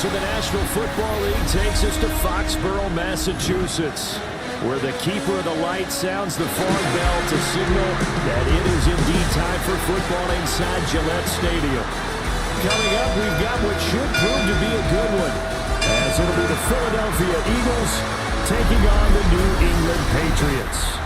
coverage of the National Football League takes us to Foxborough, Massachusetts, where the keeper of the light sounds the fog bell to signal that it is indeed time for football inside Gillette Stadium. Coming up, we've got what should prove to be a good one, as it'll be the Philadelphia Eagles taking on the New England Patriots.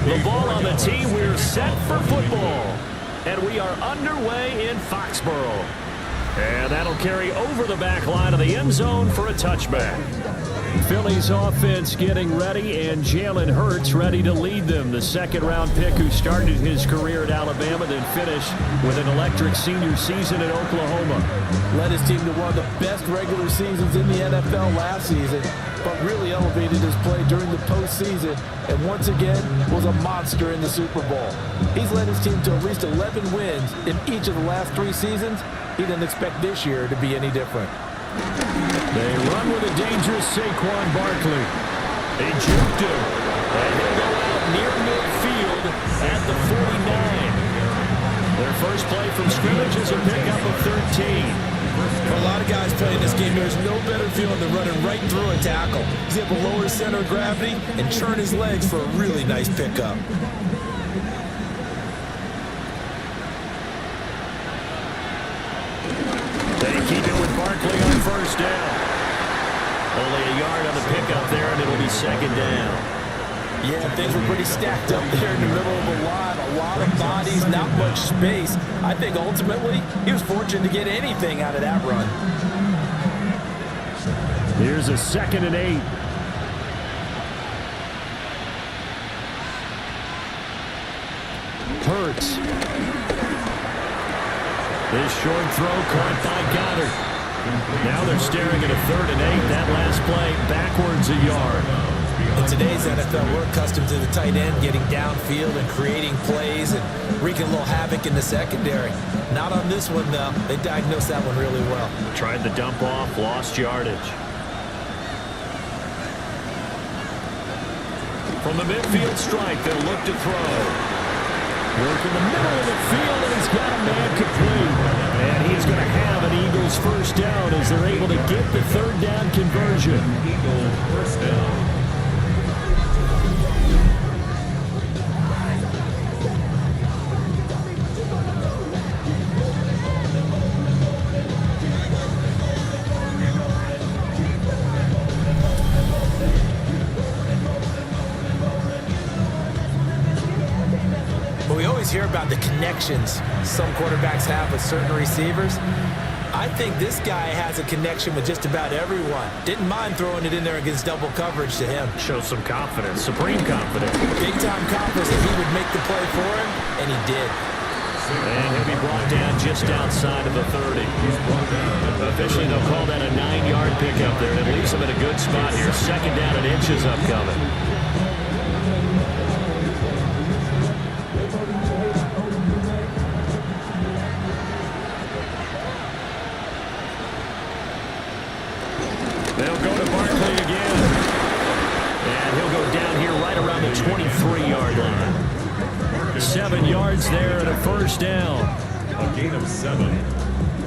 The ball on the tee, we're set for football. And we are underway in Foxborough. And that'll carry over the back line of the end zone for a touchback. Philly's offense getting ready, and Jalen Hurts ready to lead them. The second-round pick who started his career at Alabama, then finished with an electric senior season at Oklahoma. Led his team to one of the best regular seasons in the NFL last season, but really elevated his play during the postseason, and once again was a monster in the Super Bowl. He's led his team to at least 11 wins in each of the last 3 seasons. He didn't expect this year to be any different. They run with a dangerous Saquon Barkley. They juked him, and he'll go out near midfield at the 49. Their first play from scrimmage is a pickup of 13. For a lot of guys playing this game, there's no better feeling than running right through a tackle. He's able to lower his center of gravity and churn his legs for a really nice pickup. They keep it with Barkley on first down. Only a yard on the pickup there, and it'll be second down. Yeah, things were pretty stacked up there in the middle of the line. A lot of bodies, not much space. I think ultimately he was fortunate to get anything out of that run. Here's a 2nd and 8. Hurts. This short throw caught by Goddard. Now they're staring at a 3rd and 8. That last play backwards a yard. In today's NFL, we're accustomed to the tight end getting downfield and creating plays and wreaking a little havoc in the secondary. Not on this one, though. They diagnosed that one really well. Tried the dump off, lost yardage. From the midfield stripe, they'll look to throw. Work in the middle of the field, and he's got a man complete. And he's going to have an Eagles first down as they're able to get the 3rd down conversion. Eagles first down. Hear about the connections some quarterbacks have with certain receivers. I think this guy has a connection with just about everyone. Didn't mind throwing it in there against double coverage to him. Shows some confidence, supreme confidence. Big-time confidence that he would make the play for him, and he did. And he'll be brought down just outside of the 30. Officially, they'll call that a 9-yard pickup there. It leaves him in a good spot here. 2nd down and inches upcoming. They'll go to Barkley again. And he'll go down here right around the 23-yard line. 7 yards there and a first down. A gain of 7.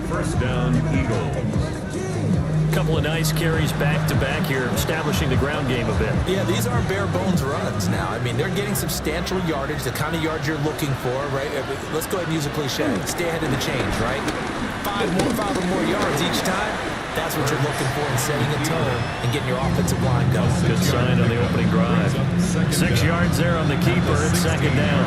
First down, Eagles. Couple of nice carries back-to-back here, establishing the ground game a bit. Yeah, these aren't bare-bones runs now. I mean, they're getting substantial yardage, the kind of yards you're looking for, right? Let's go ahead and use a cliche. Stay ahead of the change, right? 5 or more yards each time. That's what you're looking for in setting a tone and getting your offensive line going. Good sign on the opening drive. 6 yards there on the keeper at 2nd down.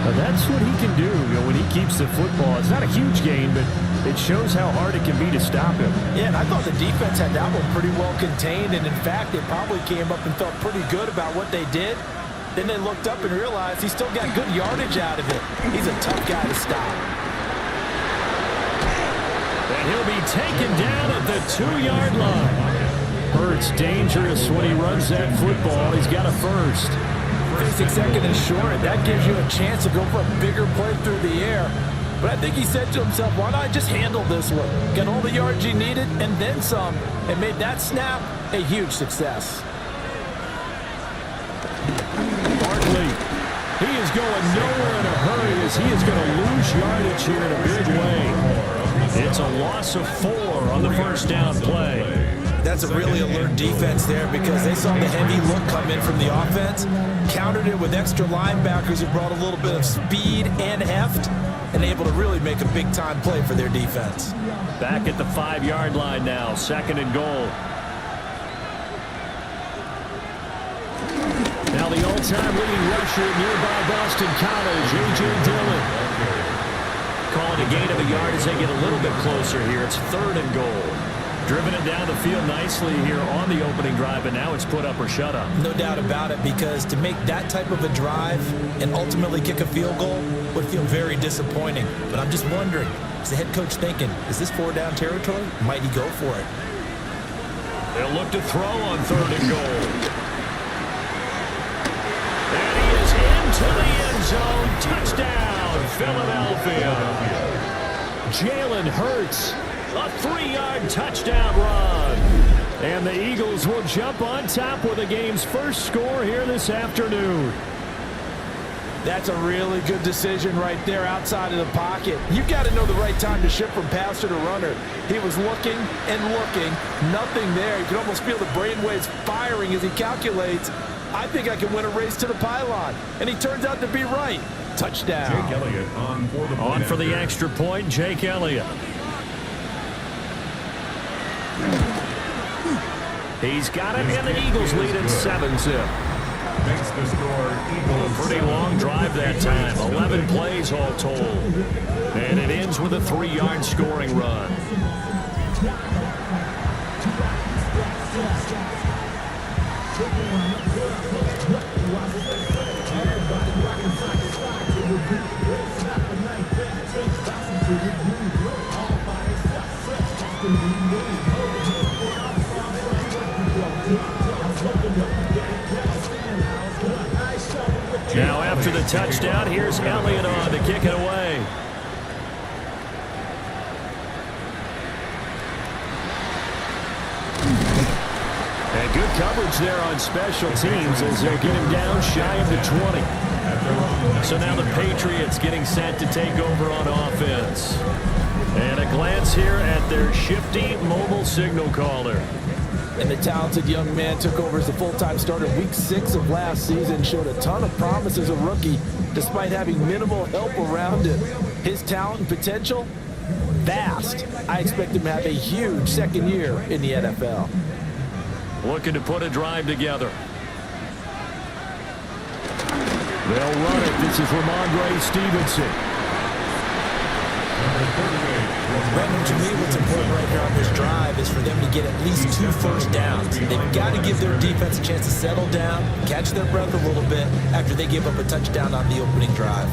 Now that's what he can do, when he keeps the football. It's not a huge gain, but it shows how hard it can be to stop him. Yeah, and I thought the defense had that one pretty well contained, and in fact, they probably came up and felt pretty good about what they did. Then they looked up and realized he still got good yardage out of it. He's a tough guy to stop. And he'll be taken down at the 2-yard line. Hurts dangerous when he runs that football. He's got a first. Facing second and short, that gives you a chance to go for a bigger play through the air. But I think he said to himself, why not just handle this one? Get all the yards he needed and then some, and made that snap a huge success. Barkley, he is going nowhere in a hurry as he is going to lose yardage here in a big way. It's a loss of 4 on the first down play. That's a really alert defense there because they saw the heavy look come in from the offense, countered it with extra linebackers who brought a little bit of speed and heft, and able to really make a big-time play for their defense. Back at the 5-yard line now, second and goal. Now the all-time leading rusher at nearby Boston College, A.J. Dillon. Calling a gain of a yard as they get a little bit closer here. It's third and goal. Driven it down the field nicely here on the opening drive, and now it's put up or shut up. No doubt about it, because to make that type of a drive and ultimately kick a field goal would feel very disappointing. But I'm just wondering, is the head coach thinking, is this 4-down territory? Might he go for it? They'll look to throw on third and goal. And he is into the end zone. Touchdown, Philadelphia. Jalen Hurts. A 3-yard touchdown run. And the Eagles will jump on top with the game's first score here this afternoon. That's a really good decision right there outside of the pocket. You've got to know the right time to shift from passer to runner. He was looking and looking. Nothing there. You can almost feel the brainwaves firing as he calculates, I think I can win a race to the pylon. And he turns out to be right. Touchdown. Jake Elliott on for the extra point, Jake Elliott. He's got it, and the Eagles lead at 7-zip. Makes the score Eagles. Pretty long drive that time. 11 plays all told. And it ends with a 3-yard scoring run. Now after the touchdown, here's Elliott on to kick it away. And good coverage there on special teams as they get him down shy of the 20. So now the Patriots getting set to take over on offense. And a glance here at their shifty mobile signal caller. And the talented young man took over as the full-time starter week 6 of last season. Showed a ton of promise as a rookie, despite having minimal help around him. His talent and potential, vast. I expect him to have a huge second year in the NFL. Looking to put a drive together. They'll run it. This is Ramondre Stevenson. Brandon, to me, what's important right here on this drive is for them to get at least 2 first downs. They've got to give their defense a chance to settle down, catch their breath a little bit after they give up a touchdown on the opening drive.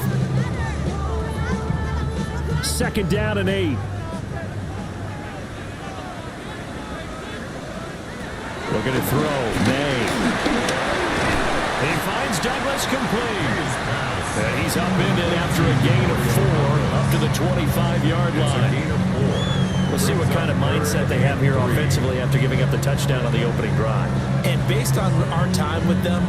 Second down and 8. Looking to throw. May. He finds Douglas complete. And he's upended after a gain of 4 up to the 25-yard line. We'll see what kind of mindset they have here offensively after giving up the touchdown on the opening drive. And based on our time with them,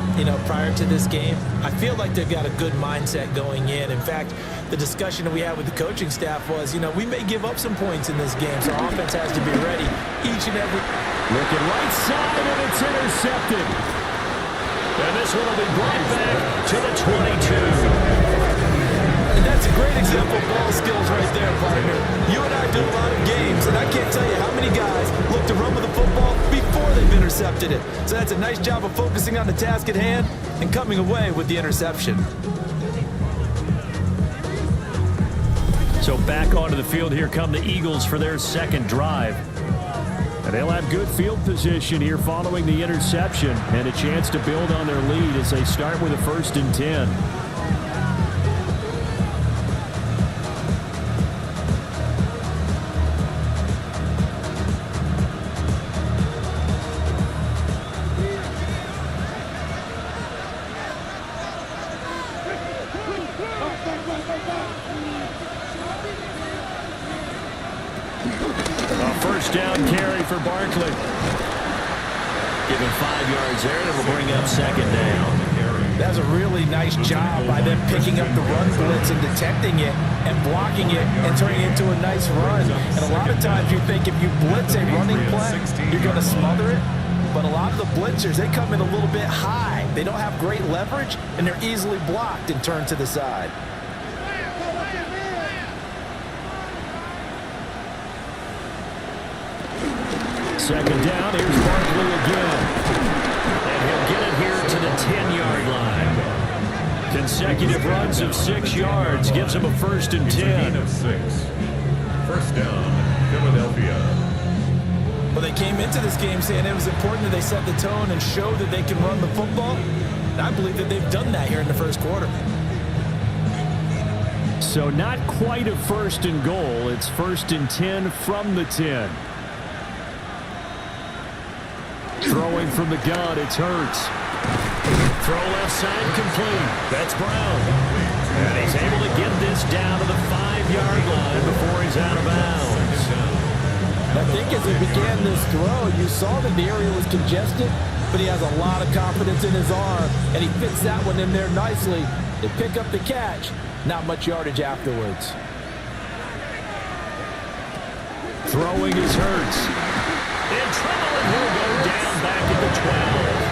prior to this game, I feel like they've got a good mindset going in. In fact, the discussion that we had with the coaching staff was, we may give up some points in this game, so our offense has to be ready each and every. Looking right side, and it's intercepted. And this one will be brought back to the 22. And that's a great example of ball skills right there, partner. You and I do a lot of games, and I can't tell you how many guys look to run with the football before they've intercepted it. So that's a nice job of focusing on the task at hand and coming away with the interception. So back onto the field, here come the Eagles for their second drive. And they'll have good field position here following the interception and a chance to build on their lead as they start with a 1st and 10. A first down carry for Barkley. Give him 5 yards there, and it'll bring up second down. That's a really nice job by them picking up the run blitz and detecting it and blocking it and turning it into a nice run. And a lot of times you think if you blitz a running play, you're going to smother it. But a lot of the blitzers, they come in a little bit high. They don't have great leverage, and they're easily blocked and turned to the side. Second down, here's Barkley again. And he'll get it here to the 10-yard line. Consecutive runs of 6 yards gives him a first and 10. Of 6. First down, Philadelphia. Well, they came into this game saying it was important that they set the tone and show that they can run the football. And I believe that they've done that here in the first quarter. So not quite a first and goal. It's first and 10 from the 10. Throwing from the gun, it's Hurts. Throw left side complete. That's Brown. And he's able to get this down to the 5-yard line before he's out of bounds. I think as he began this throw, you saw that the area was congested, but he has a lot of confidence in his arm, and he fits that one in there nicely. They pick up the catch. Not much yardage afterwards. Throwing is Hurts. In trouble, and he'll go down back at the 12.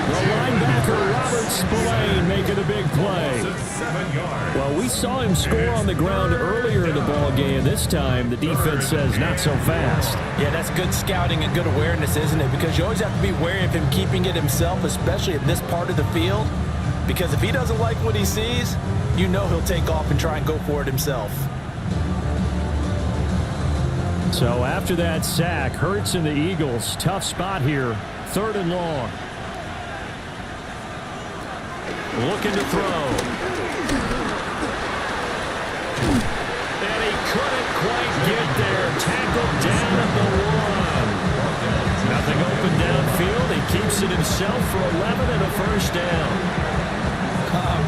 The linebacker, Robert Spillane, making a big play. 7 yards. Well, we saw him score on the ground earlier in the ball game. This time, the defense says not so fast. Yeah, that's good scouting and good awareness, isn't it? Because you always have to be wary of him keeping it himself, especially at this part of the field. Because if he doesn't like what he sees, you know he'll take off and try and go for it himself. So after that sack, Hurts and the Eagles, tough spot here. 3rd and long. Looking to throw. And he couldn't quite get there. Tackled down at the 1. Nothing open downfield. He keeps it himself for 11 and a first down.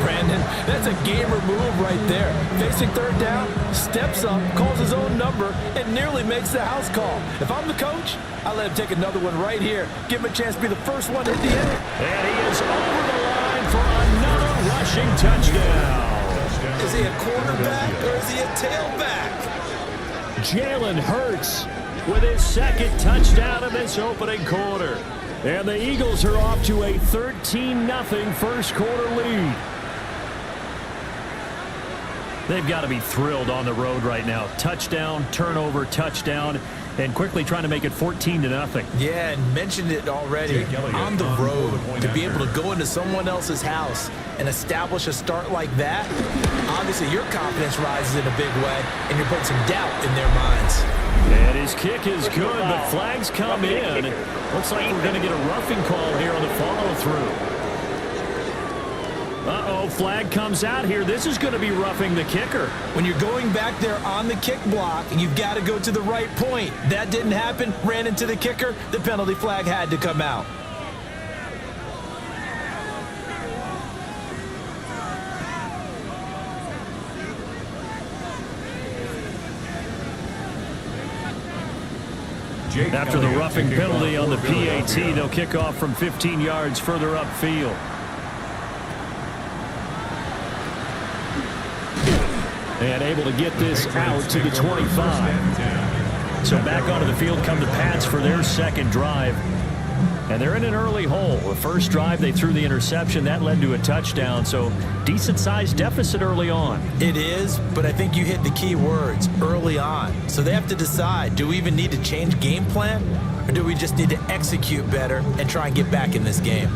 Brandon, that's a gamer move right there. Facing 3rd down, steps up, calls his own number, and nearly makes the house call. If I'm the coach, I let him take another one right here. Give him a chance to be the first one at the end. And he is over the line for another rushing touchdown. Is he a quarterback or is he a tailback? Jalen Hurts with his 2nd touchdown in this opening quarter. And the Eagles are off to a 13-0 first quarter lead. They've got to be thrilled on the road right now. Touchdown, turnover, touchdown, and quickly trying to make it 14-0. Yeah, and mentioned it already. On the road, to be able to go into someone else's house and establish a start like that, obviously your confidence rises in a big way, and you're putting some doubt in their minds. And his kick is good, but flags come in. Looks like we're going to get a roughing call here on the follow-through. Uh-oh, flag comes out here. This is going to be roughing the kicker. When you're going back there on the kick block, and you've got to go to the right point. That didn't happen, ran into the kicker. The penalty flag had to come out. After the roughing penalty on the PAT, they'll kick off from 15 yards further upfield. And able to get this out to the 25. So back onto the field come the Pats for their 2nd drive. And they're in an early hole. The first drive, they threw the interception. That led to a touchdown. So decent-sized deficit early on. It is, but I think you hit the key words, early on. So they have to decide, do we even need to change game plan? Or do we just need to execute better and try and get back in this game?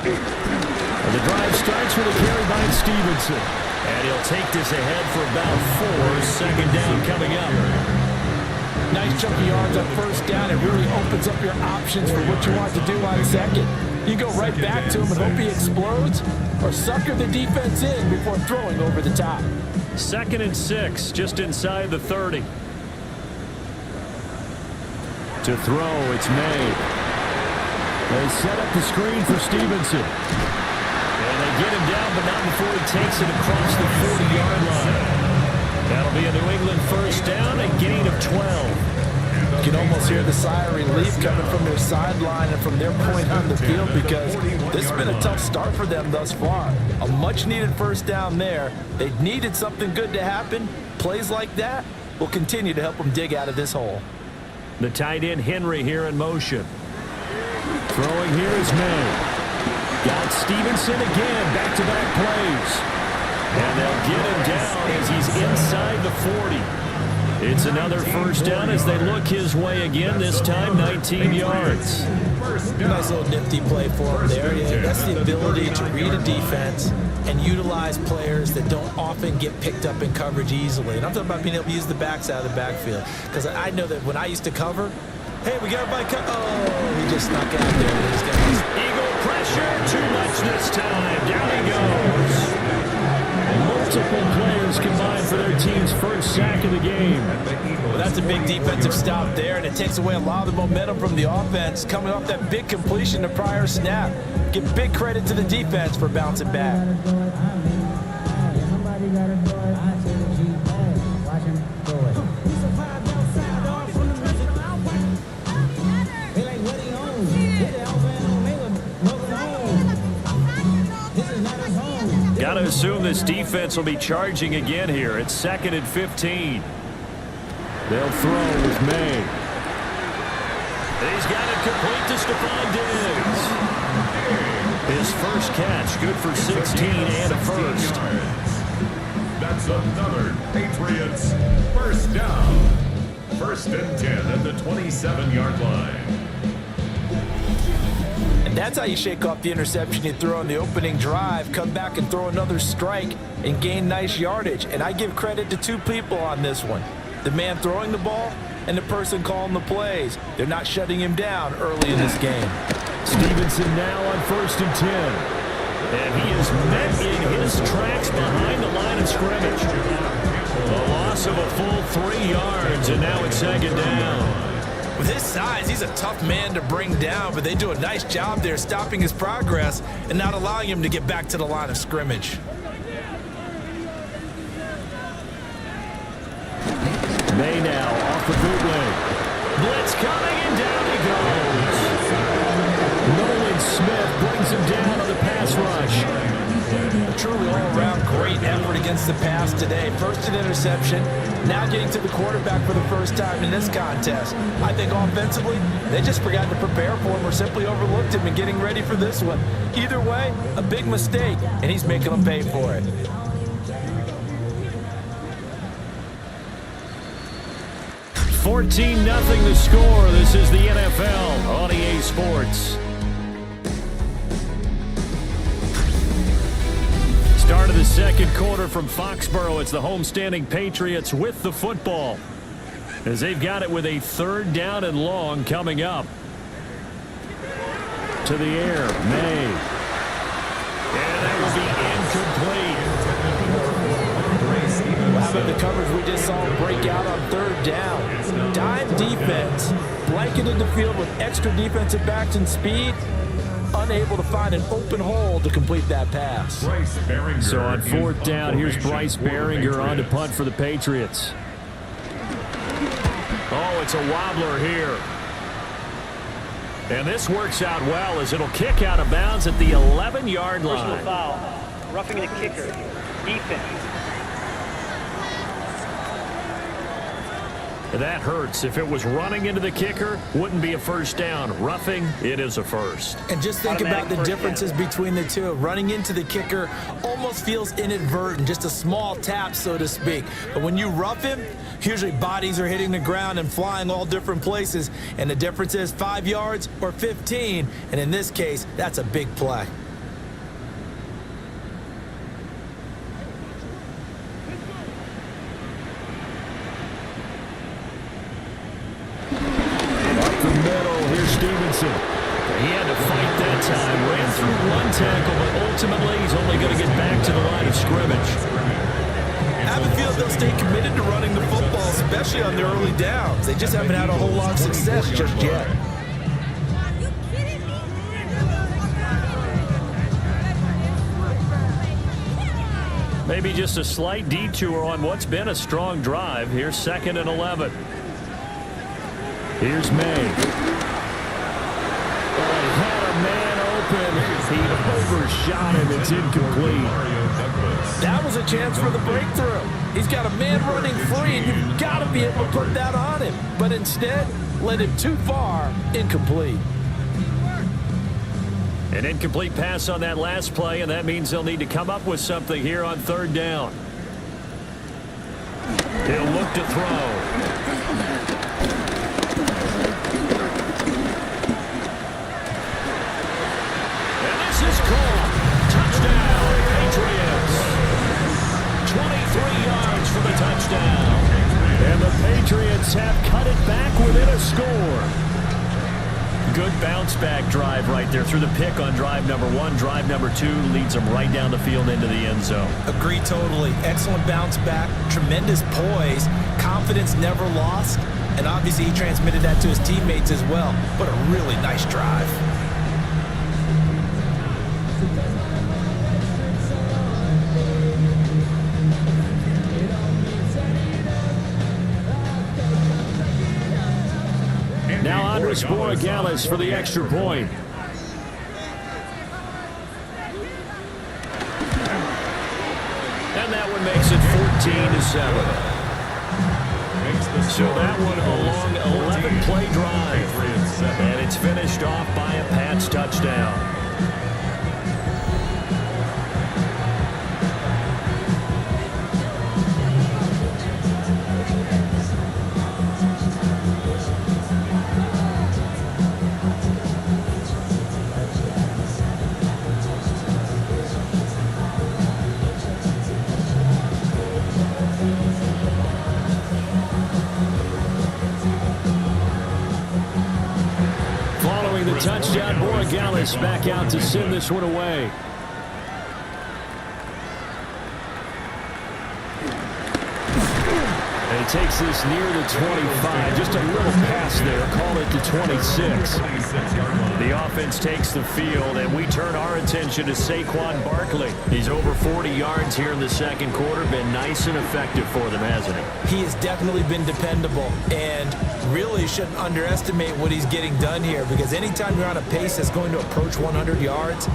The drive starts with a carry by Stevenson. And he'll take this ahead for about 4. 2nd down coming up. Nice chunk of yards on first down. It really opens up your options for what you want to do on 2nd. You go right back to him and hope he explodes, or sucker the defense in before throwing over the top. 2nd and 6, just inside the 30. To throw, it's made. They set up the screen for Stevenson. get him down, but not before he takes it across the 40-yard line. That'll be a New England first down, a gain of 12. You can almost hear the sigh of relief coming from their sideline and from their point on the field, because this has been a tough start for them thus far. A much-needed first down there. They needed something good to happen. Plays like that will continue to help them dig out of this hole. The tight end Henry here in motion. Throwing here is May. Got Stevenson again, back-to-back plays. And they'll get him down as he's inside the 40. It's another first down as they look his way again, this time 19 yards. Nice little nifty play for him there. Yeah, that's the ability to read a defense and utilize players that don't often get picked up in coverage easily. And I'm talking about being able to use the backs out of the backfield. Because I know that when I used to cover, hey, we got everybody cut. Oh, he just snuck out there. Eagle pressure, too much this time. Down he goes. Multiple players combined for their team's first sack of the game. Well, that's a big defensive stop there, and it takes away a lot of the momentum from the offense coming off that big completion the prior snap. Give big credit to the defense for bouncing back. Got to assume this defense will be charging again here. It's 2nd and 15. They'll throw with May. He's got it complete to Stephon Diggs. His first catch, good for 16 and a first. That's another Patriots first down. 1st and 10 at the 27-yard line. And that's how you shake off the interception you throw on the opening drive, come back and throw another strike and gain nice yardage. And I give credit to two people on this one. The man throwing the ball and the person calling the plays. They're not shutting him down early in this game. Stevenson now on 1st and 10. And he is met in his tracks behind the line of scrimmage. A loss of a full 3 yards, and now it's 2nd down. With his size, he's a tough man to bring down, but they do a nice job there stopping his progress and not allowing him to get back to the line of scrimmage. May now off the bootleg. Blitz coming, and down he goes. Nolan Smith brings him down on the pass rush. A truly all-around great effort against the pass today. First an interception, now getting to the quarterback for the first time in this contest. I think offensively, they just forgot to prepare for him or simply overlooked him in getting ready for this one. Either way, a big mistake, and he's making them pay for it. $14-0 the score. This is the NFL on EA Sports. Start of the second quarter from Foxborough. It's the homestanding Patriots with the football, as they've got it with a 3rd down and long coming up. To the air, May. And that will be incomplete. How about the coverage we just saw break out on 3rd down? Dime defense, blanketed the field with extra defensive backs and speed. Unable to find an open hole to complete that pass. So on 4th down, here's Bryce Behringer on to punt for the Patriots. Oh, it's a wobbler here. And this works out well as it'll kick out of bounds at the 11-yard line. Personal foul, roughing the kicker, defense. That hurts. If it was running into the kicker, wouldn't be a first down. Roughing, it is a first. And just think about the differences between the two. Running into the kicker almost feels inadvertent, just a small tap, so to speak. But when you rough him, usually bodies are hitting the ground and flying all different places. And the difference is 5 yards or 15. And in this case, that's a big play. Stevenson. He had to fight that time. Ran through one tackle, but ultimately he's only going to get back to the line of scrimmage. I have a feel they'll stay committed to running the football, especially on their early downs. They just haven't had a whole lot of success just yet. Maybe just a slight detour on what's been a strong drive. Here's 2nd and 11. Here's May. Oh, he had a man open. He overshot him. It's incomplete. That was a chance for the breakthrough. He's got a man running free, and you've got to be able to put that on him. But instead, led him too far, incomplete. An incomplete pass on that last play, and that means they'll need to come up with something here on 3rd down. He'll look to throw. And this is caught. Touchdown, Patriots. 23 yards for the touchdown. And the Patriots have cut it back within a score. Good bounce-back drive right there through the pick on drive number 1. Drive number 2 leads them right down the field into the end zone. Agree totally. Excellent bounce back, tremendous poise, confidence never lost, and obviously he transmitted that to his teammates as well. What a really nice drive. Now Andres Borregales for the extra point. And that one makes it 14-7. So that one a long 11-play drive. And it's finished off by a Pats touchdown. Touchdown, Borregales back out to send this one away. And he takes this near the 25. Just a little pass there. Call it the 26. The offense takes the field, and we turn our attention to Saquon Barkley. He's over 40 yards here in the 2nd quarter. Been nice and effective for them, hasn't he? He has definitely been dependable, and really shouldn't underestimate what he's getting done here, because anytime you're on a pace that's going to approach 100 yards,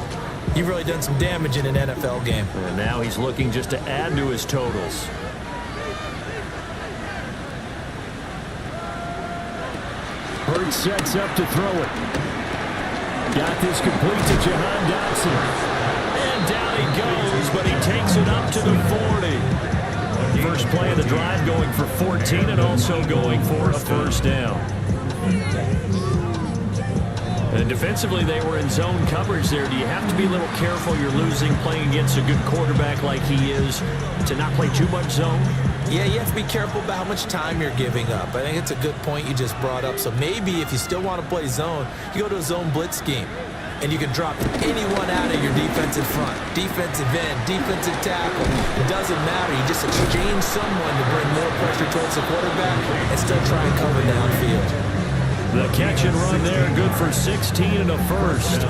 you've really done some damage in an NFL game. And now he's looking just to add to his totals. Hurts sets up to throw it. Got this complete to Jahan Dotson. And down he goes, but he takes it up to the 40. First play of the drive going for 14 and also going for a 1st down. And defensively, they were in zone coverage there. Do you have to be a little careful? You're losing playing against a good quarterback like he is to not play too much zone? Yeah, you have to be careful about how much time you're giving up. I think it's a good point you just brought up. So maybe if you still want to play zone, you go to a zone blitz scheme. And you can drop anyone out of your defensive front. Defensive end, defensive tackle. It doesn't matter. You just exchange someone to bring more pressure towards the quarterback and still try and cover downfield. The catch and run there, good for 16 and a 1st.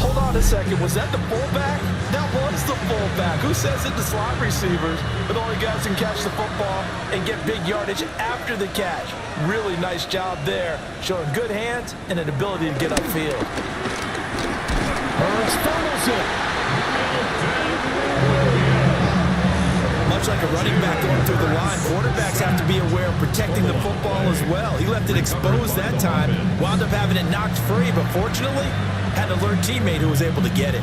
Hold on a second. Was that the fullback? That was the fullback. Who says it? The slot receivers are the only guys who can catch the football and get big yardage after the catch. Really nice job there, showing good hands and an ability to get upfield. Hurts funnels it. Much like a running back going through the line, quarterbacks have to be aware of protecting the football as well. He left it exposed that time, wound up having it knocked free, but fortunately, had an alert teammate who was able to get it.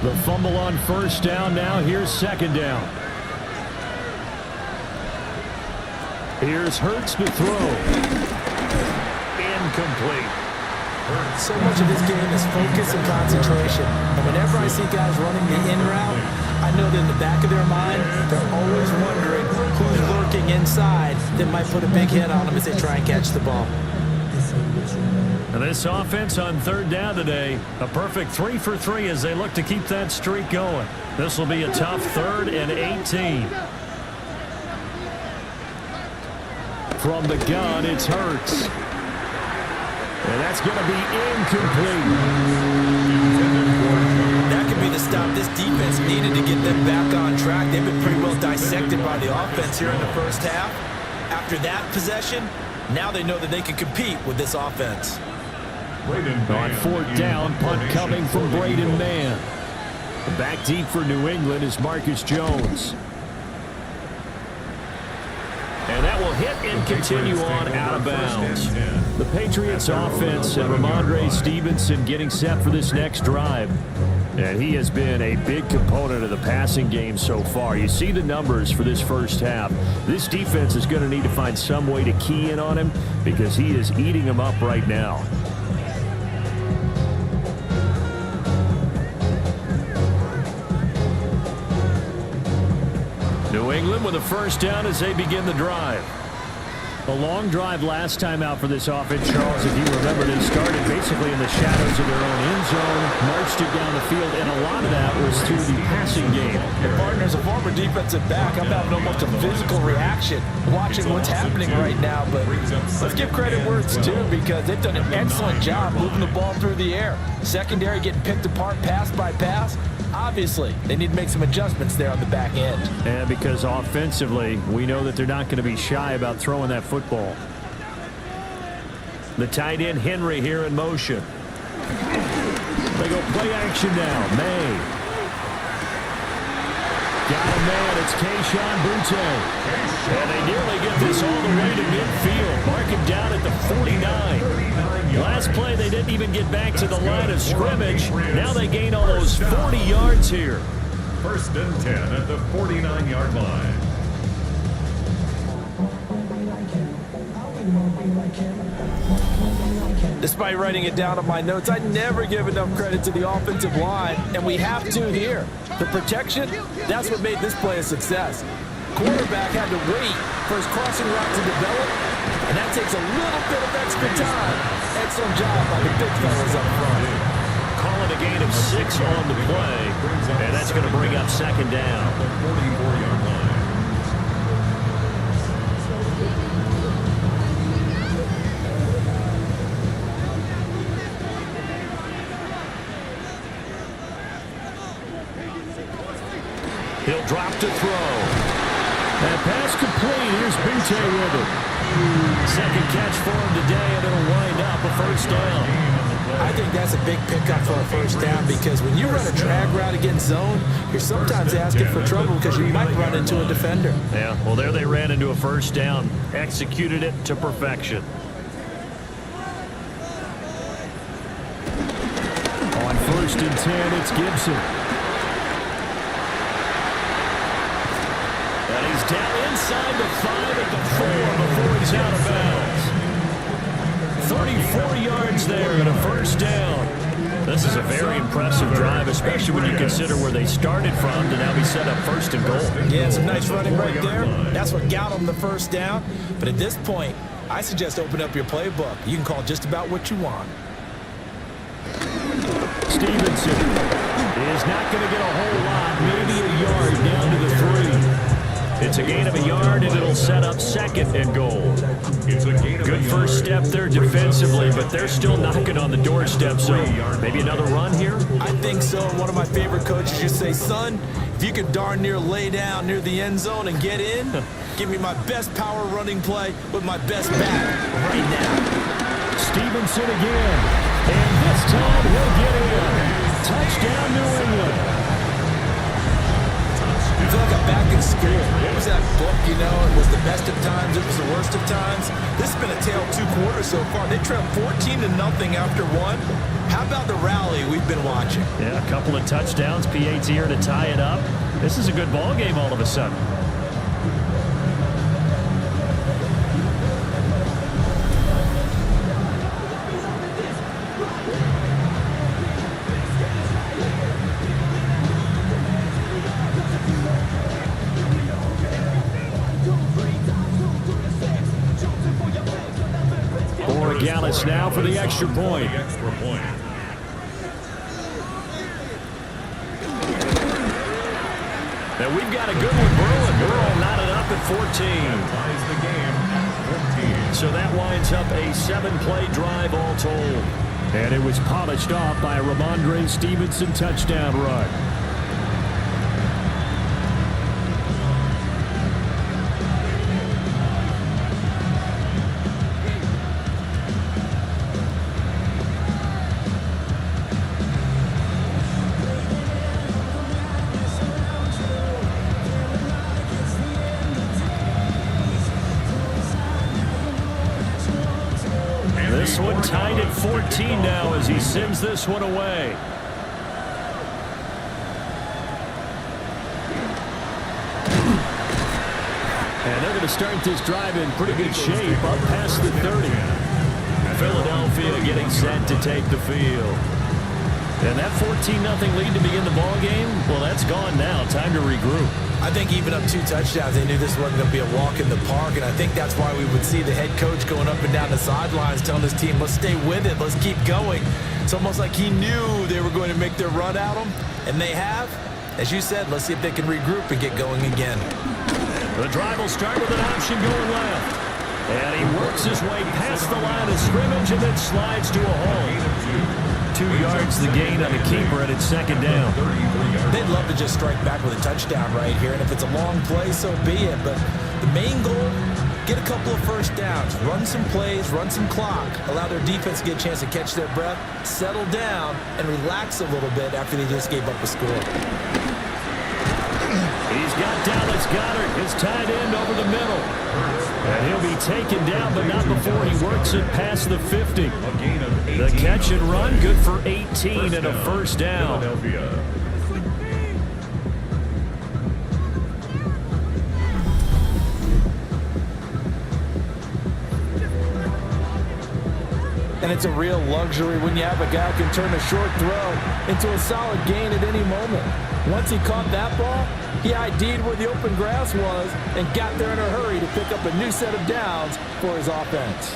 The fumble on 1st down now. Here's 2nd down. Here's Hurts to throw. Incomplete. So much of this game is focus and concentration. And whenever I see guys running the in route, I know that in the back of their mind, they're always wondering who's lurking inside that might put a big hit on them as they try and catch the ball. And this offense on 3rd down today, a perfect 3 for 3 as they look to keep that streak going. This will be a tough 3rd and 18. From the gun, it's Hurts. And that's going to be incomplete. That could be the stop this defense needed to get them back on track. They've been pretty well dissected by the offense here in the first half. After that possession, now they know that they can compete with this offense. On fourth down, punt coming from Braden Mann. Back deep for New England is Marcus Jones. And that will hit and continue on out of bounds. The Patriots offense and Ramondre Stevenson getting set for this next drive. And he has been a big component of the passing game so far. You see the numbers for this first half. This defense is going to need to find some way to key in on him because he is eating them up right now. New England with a first down as they begin the drive. A long drive last time out for this offense, Charles. If you remember, they started basically in the shadows of their own end zone, marched it down the field, and a lot of that was through the passing game. And partner, as a former defensive back, I'm having almost a physical reaction watching what's happening right now. But let's give credit where it's due because they've done an excellent job moving the ball through the air. Secondary getting picked apart pass by pass. Obviously, they need to make some adjustments there on the back end. And because offensively, we know that they're not going to be shy about throwing that football. The tight end, Henry, here in motion. They go play action now. May. Got a man. It's Kayshon Boutte. And they nearly get this all the way to midfield. Mark him down at the 49. Last play, they didn't even get back to the line of scrimmage. Now they gain almost 40 yards here. First and 10 at the 49-yard line. Despite writing it down on my notes, I never give enough credit to the offensive line, and we have to here. The protection, that's what made this play a success. Quarterback had to wait for his crossing route to develop, and that takes a little bit of extra time. Excellent job by the big fellas up front. Calling a gain of 6 on the play, and that's going to bring up second down. The 44-yard line. He'll drop to throw. And pass complete. Here's Boutte with it. Second catch for him today, and it'll wind up a first down. I think that's a big pickup for a first down because when you run a drag route against zone, you're sometimes asking for trouble because you might run into a defender. Yeah, well, there they ran into a first down. Executed it to perfection. On first and 10, it's Gibson. And he's down inside the 5 at the 4 before he's out of bounds. 34 yards there and a first down. This is a very impressive drive, especially when you consider where they started from to now be set up first and goal. Yeah, some nice running right there. That's what got them the first down. But at this point, I suggest open up your playbook. You can call just about what you want. Stevenson is not going to get a whole lot, maybe a yard down to the 3. It's a gain of a yard, and it'll set up second and goal. Good first step there defensively, but they're still knocking on the doorstep, so maybe another run here? I think so. One of my favorite coaches used to say, son, if you could darn near lay down near the end zone and get in, give me my best power running play with my best back right now. Stevenson again, and this time he'll get in. Touchdown, New England. I feel like I'm back in school. What was that book, you know? It was the best of times, it was the worst of times. This has been a tale of 2 quarters so far. They trailed 14-0 after 1. How about the rally we've been watching? Yeah, a couple of touchdowns, PAT here to tie it up. This is a good ball game all of a sudden. Gallus now for the extra point. And we've got a good one brewing. Burrow knotted up at 14. Ties the game. So that winds up a 7-play drive all told. And it was polished off by a Ramondre Stevenson touchdown run. This one tied at 14 now as he sends this one away. And they're going to start this drive in pretty good shape up past the 30. Philadelphia getting set to take the field. And that 14-0 lead to begin the ball game, well, that's gone now. Time to regroup. I think even up 2 touchdowns, they knew this wasn't going to be a walk in the park, and I think that's why we would see the head coach going up and down the sidelines telling his team, let's stay with it, let's keep going. It's almost like he knew they were going to make their run at him, and they have. As you said, let's see if they can regroup and get going again. The drive will start with an option going left. And he works his way past the line of scrimmage and then slides to a hole. 2 yards the gain on the keeper, and it's second down. They'd love to just strike back with a touchdown right here, and if it's a long play, so be it. But the main goal, get a couple of first downs, run some plays, run some clock, allow their defense to get a chance to catch their breath, settle down, and relax a little bit after they just gave up a score. He's got Dallas Goedert, his tight end, over the middle. And he'll be taken down, but not before he works it past the 50. The catch and run, good for 18 and a first down. And it's a real luxury when you have a guy who can turn a short throw into a solid gain at any moment. Once he caught that ball, he ID'd where the open grass was and got there in a hurry to pick up a new set of downs for his offense.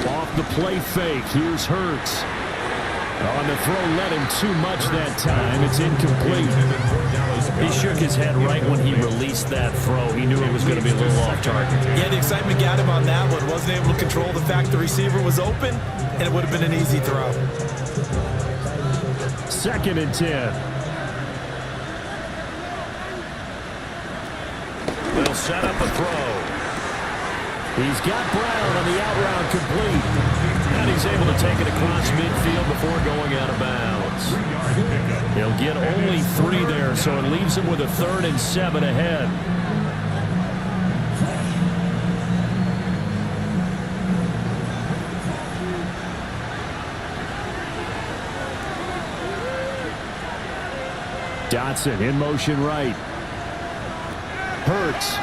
Off the play fake, here's Hurts. On the throw, led him too much that time. It's incomplete. He shook his head right when he released that throw. He knew it was going to be a little off target. Yeah, the excitement got him on that one. Wasn't able to control the fact the receiver was open, and it would have been an easy throw. 2nd and 10. They'll set up a throw. He's got Brown on the out route complete. And he's able to take it across midfield before going out of bounds. He'll get only 3 there, so it leaves him with a 3rd and 7 ahead. Dotson in motion right. Hurts.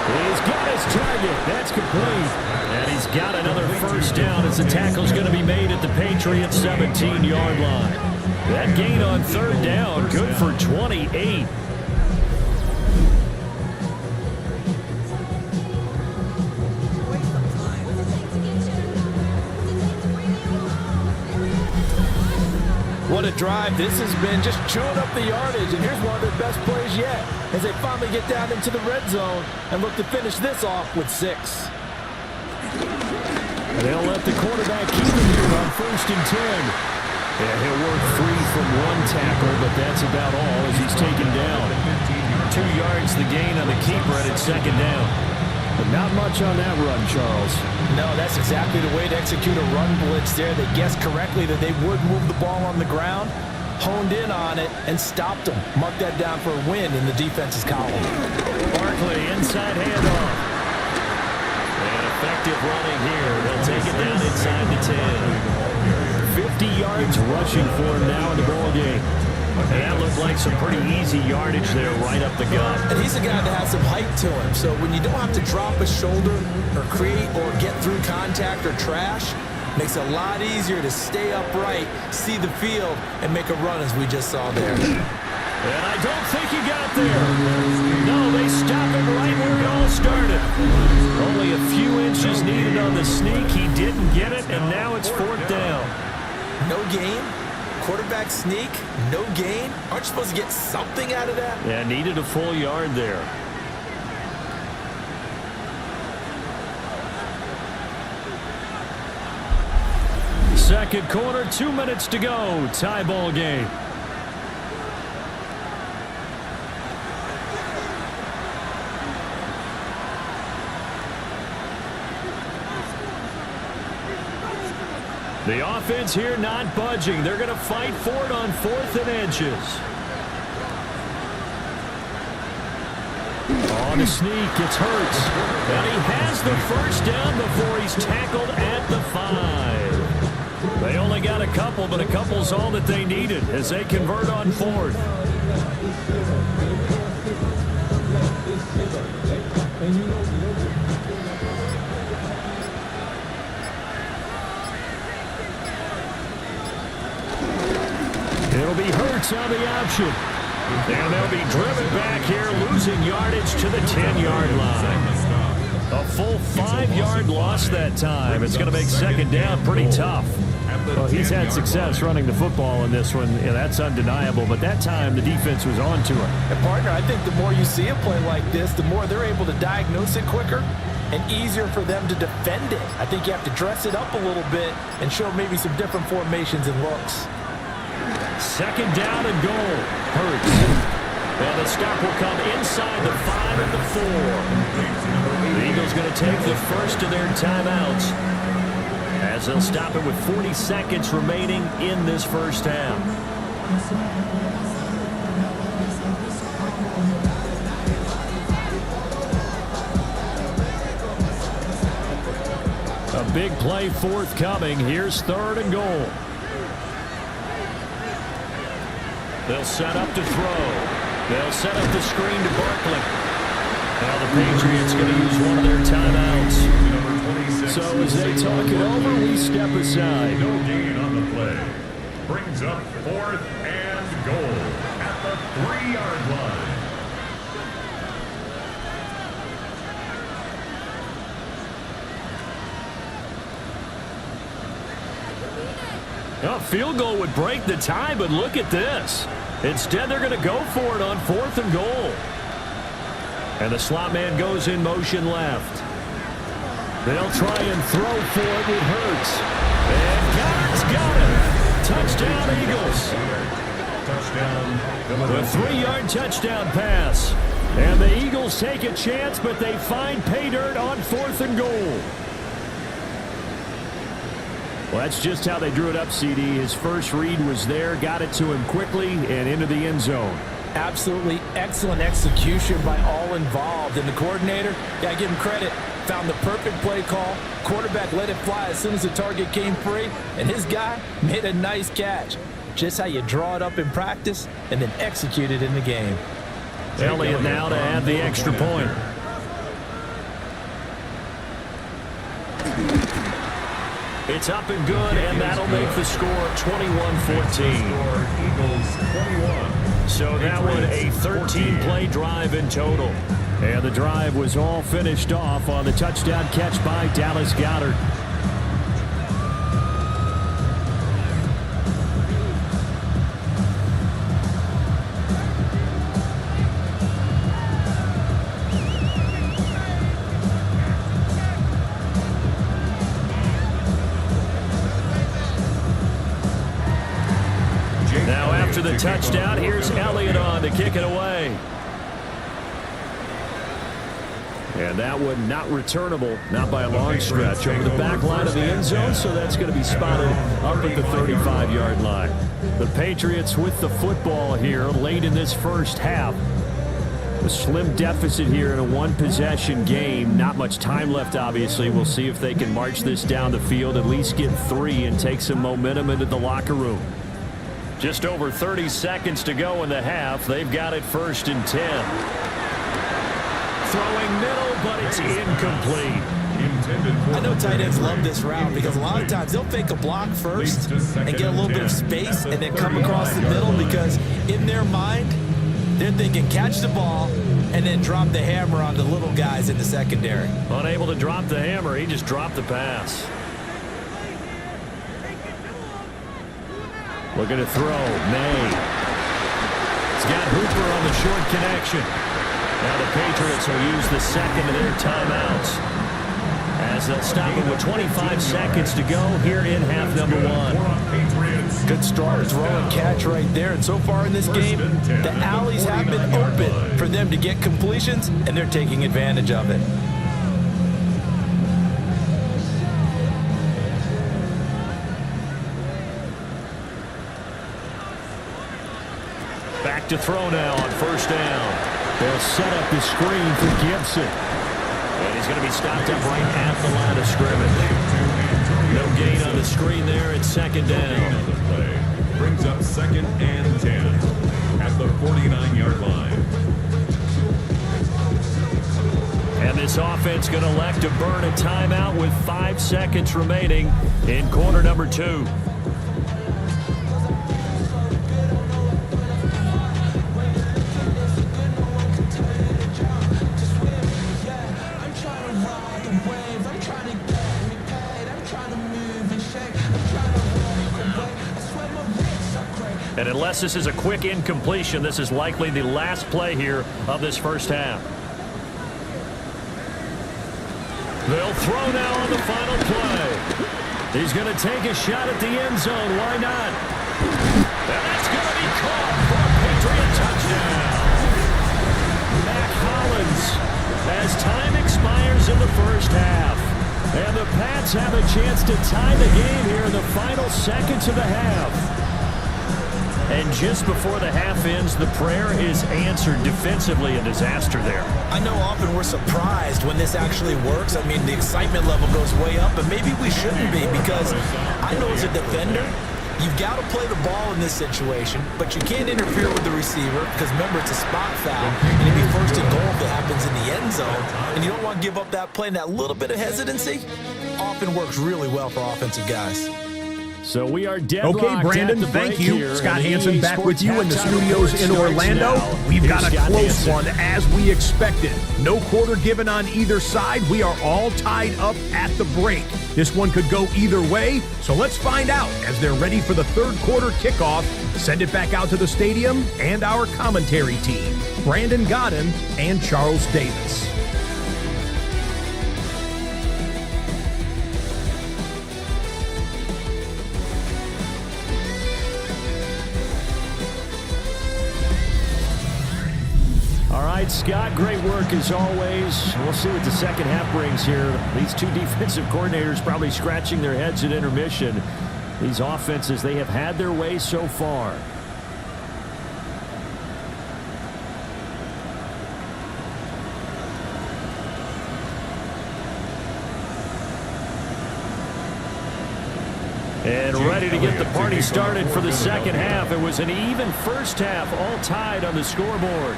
He's got his target. That's complete. And he's got another first down as the tackle's going to be made at the Patriots' 17-yard line. That gain on 3rd down, good for 28. What a drive this has been, just chewing up the yardage, and here's one of their best plays yet as they finally get down into the red zone and look to finish this off with 6. And they'll let the quarterback keep him here on 1st and 10. And he'll work free from one tackle, but that's about all as he's taken down. 2 yards the gain on the keeper, and it's 2nd down. But not much on that run, Charles. No, that's exactly the way to execute a run blitz there. They guessed correctly that they would move the ball on the ground, honed in on it, and stopped them. Mark that down for a win in the defense's column. Barkley, inside handoff. And effective running here. They'll take it down inside the 10. 50 yards rushing for him now in the ball game. And that looked like some pretty easy yardage there right up the gut. And he's a guy that has some height to him, so when you don't have to drop a shoulder or create or get through contact or trash, makes it a lot easier to stay upright, see the field, and make a run as we just saw there. And I don't think he got there. No, they stop it right where it all started. Only a few inches needed on the sneak. He didn't get it, and now it's 4th down. No gain, quarterback sneak, no gain. Aren't you supposed to get something out of that? Yeah, needed a full yard there. Second quarter, 2 minutes to go. Tie ball game. The offense here not budging. They're going to fight for it on 4th and inches. On the sneak, it's Hurts. And he has the first down before he's tackled at the 5. They only got a couple, but a couple's all that they needed as they convert on 4th. It'll be Hurts on the option. And they'll be driven back here, losing yardage to the 10-yard line. A full 5-yard loss that time. It's going to make second down pretty tough. Well, he's had success running the football in this one, and that's undeniable. But that time, the defense was on to him. And, partner, I think the more you see a play like this, the more they're able to diagnose it quicker and easier for them to defend it. I think you have to dress it up a little bit and show maybe some different formations and looks. Second down and goal. Hurts. And the stop will come inside the 5 and the 4. The Eagles going to take the first of their timeouts as they'll stop it with 40 seconds remaining in this first half. A big play forthcoming. Here's 3rd and goal. They'll set up to throw. They'll set up the screen to Barkley. Now the Patriots going to use one of their timeouts. So as they talk it over, we step aside. No gain on the play. Brings up 4th and goal at the 3-yard line. A field goal would break the tie, but look at this. Instead, they're going to go for it on 4th and goal. And the slot man goes in motion left. They'll try and throw for it with Hurts. And Goddard's got it. Touchdown. Touchdown. The 3-yard touchdown pass. And the Eagles take a chance, but they find pay dirt on 4th and goal. Well, that's just how they drew it up, CD. His first read was there, got it to him quickly, and into the end zone. Absolutely excellent execution by all involved. And the coordinator, got to give him credit, found the perfect play call. Quarterback let it fly as soon as the target came free, and his guy made a nice catch. Just how you draw it up in practice and then execute it in the game. Elliott now to add the extra point. It's up and good, and that'll make the score 21-14. So that one a 13-play drive in total. And the drive was all finished off on the touchdown catch by Dallas Goedert. After the touchdown, here's Elliott on to kick it away. And that one not returnable, not by a long stretch, over the back line of the end zone, so that's going to be spotted up at the 35-yard line. The Patriots with the football here late in this first half. A slim deficit here in a one-possession game. Not much time left, obviously. We'll see if they can march this down the field, at least get 3 and take some momentum into the locker room. Just over 30 seconds to go in the half. They've got it 1st and 10. Throwing middle, but it's incomplete. I know tight ends love this route because a lot of times they'll fake a block first and get a little bit of space and then come across the middle because in their mind, they're thinking catch the ball and then drop the hammer on the little guys in the secondary. Unable to drop the hammer, he just dropped the pass. Looking to throw. May. He's got Hooper on the short connection. Now the Patriots will use the second of their timeouts as they'll stop it with 25 seconds to go here in half number one. Good start, throw and catch right there. And so far in this game, the alleys have been open for them to get completions, and they're taking advantage of it. Back to throw now on first down. They'll set up the screen for Gibson. And he's going to be stopped up right at the line of scrimmage. No gain on the screen there. It's second down. Brings up 2nd and 10 at the 49-yard line. And this offense going to elect to burn a timeout with 5 seconds remaining in quarter number 2. And unless this is a quick incompletion, this is likely the last play here of this first half. They'll throw now on the final play. He's going to take a shot at the end zone. Why not? And that's going to be caught for a Patriot touchdown. Mac Hollins as time expires in the first half. And the Pats have a chance to tie the game here in the final seconds of the half. And just before the half ends, the prayer is answered. Defensively, a disaster there. I know often we're surprised when this actually works. I mean, the excitement level goes way up, but maybe we shouldn't be, because I know as a defender, you've got to play the ball in this situation, but you can't interfere with the receiver because, remember, it's a spot foul, and it'd be first and goal if it happens in the end zone, and you don't want to give up that play, and that little bit of hesitancy often works really well for offensive guys. So we are deadlocked. Okay, Brandon, thank you. Here. Scott And Hansen EA back Sports with you in the halftime studios in report Orlando. starts now. We've got Here's a Scott close Hansen. one, as we expected. No quarter given on either side. We are all tied up at the break. This one could go either way, so let's find out as they're ready for the third quarter kickoff. Send it back out to the stadium and our commentary team, Brandon Godden and Charles Davis. All right, Scott, great work as always. We'll see what the second half brings here. These two defensive coordinators probably scratching their heads at intermission. These offenses, they have had their way so far. And ready to get the party started for the second half. It was an even first half, all tied on the scoreboard.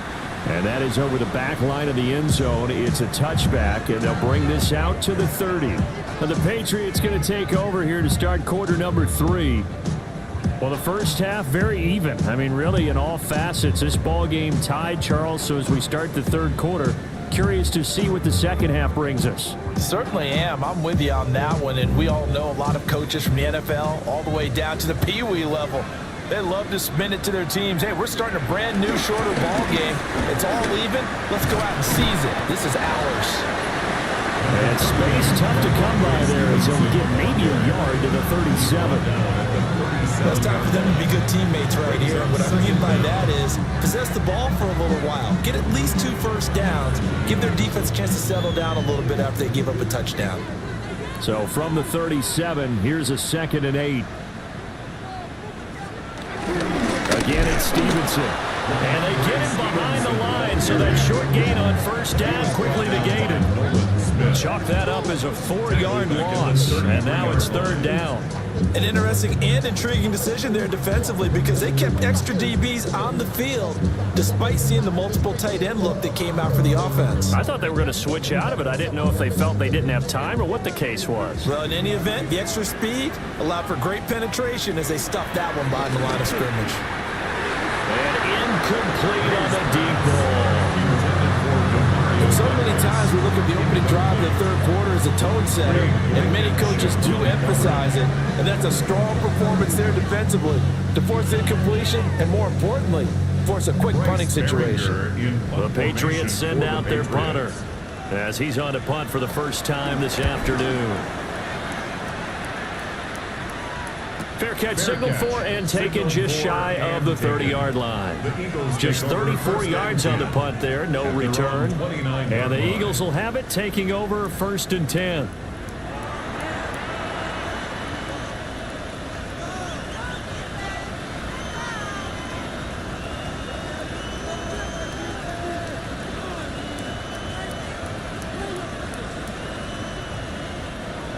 And that is over the back line of the end zone. It's a touchback, and they'll bring this out to the 30. And the Patriots going to take over here to start quarter number 3. Well, the first half, very even. I mean, really, in all facets, this ball game tied, Charles. So as we start the third quarter, curious to see what the second half brings us. Certainly am. I'm with you on that one, and we all know a lot of coaches from the NFL all the way down to the Pee-wee level. They love to spin it to their teams. Hey, we're starting a brand new, shorter ball game. It's all even. Let's go out and seize it. This is ours. And space tough to come by there as they'll get maybe a yard to the 37. It's time for them to be good teammates right here. And what I mean by that is possess the ball for a little while. Get at least 2 first downs. Give their defense a chance to settle down a little bit after they give up a touchdown. So from the 37, here's a 2nd and 8. Again, it's Stevenson. And they get him behind the line, so that short gain on first down quickly negated. Chalk that up as a 4-yard loss, and now it's 3rd down. An interesting and intriguing decision there defensively, because they kept extra DBs on the field despite seeing the multiple tight end look that came out for the offense. I thought they were going to switch out of it. I didn't know if they felt they didn't have time or what the case was. Well, in any event, the extra speed allowed for great penetration as they stuffed that one behind the line of scrimmage. And incomplete on the deep ball. So many times Sometimes we look at the opening drive of the third quarter as a tone setter, and many coaches do emphasize it, and that's a strong performance there defensively to force incompletion and, more importantly, force a quick punting situation. The Patriots send out their punter as he's on to punt for the first time this afternoon. Fair catch signaled for and taken just shy of the 30-yard line. Just 34 yards on the punt there, no return. And the Eagles will have it, taking over 1st and 10.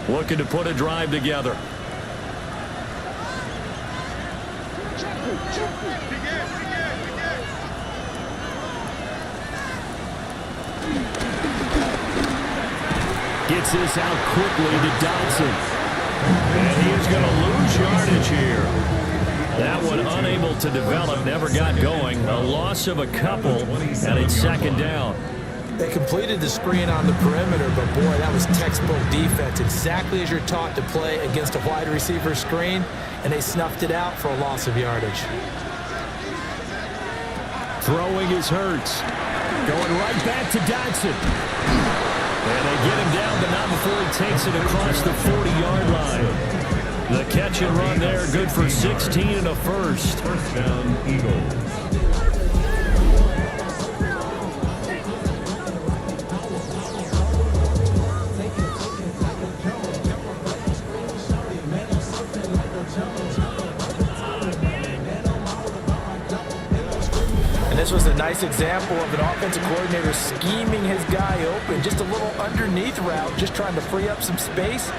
Looking to put a drive together. Gets this out quickly to Dodson. And he is going to lose yardage here. That one unable to develop, never got going. A loss of a couple, and it's 2nd down. They completed the screen on the perimeter, but boy, that was textbook defense. Exactly as you're taught to play against a wide receiver screen, and they snuffed it out for a loss of yardage. Throwing is Hurts. Going right back to Dodson. And they get him down, but not before he takes it across the 40-yard line. The catch and run there, good for 16 and a first. First down, Eagles. This was a nice example of an offensive coordinator scheming his guy open. Just a little underneath route, just trying to free up some space,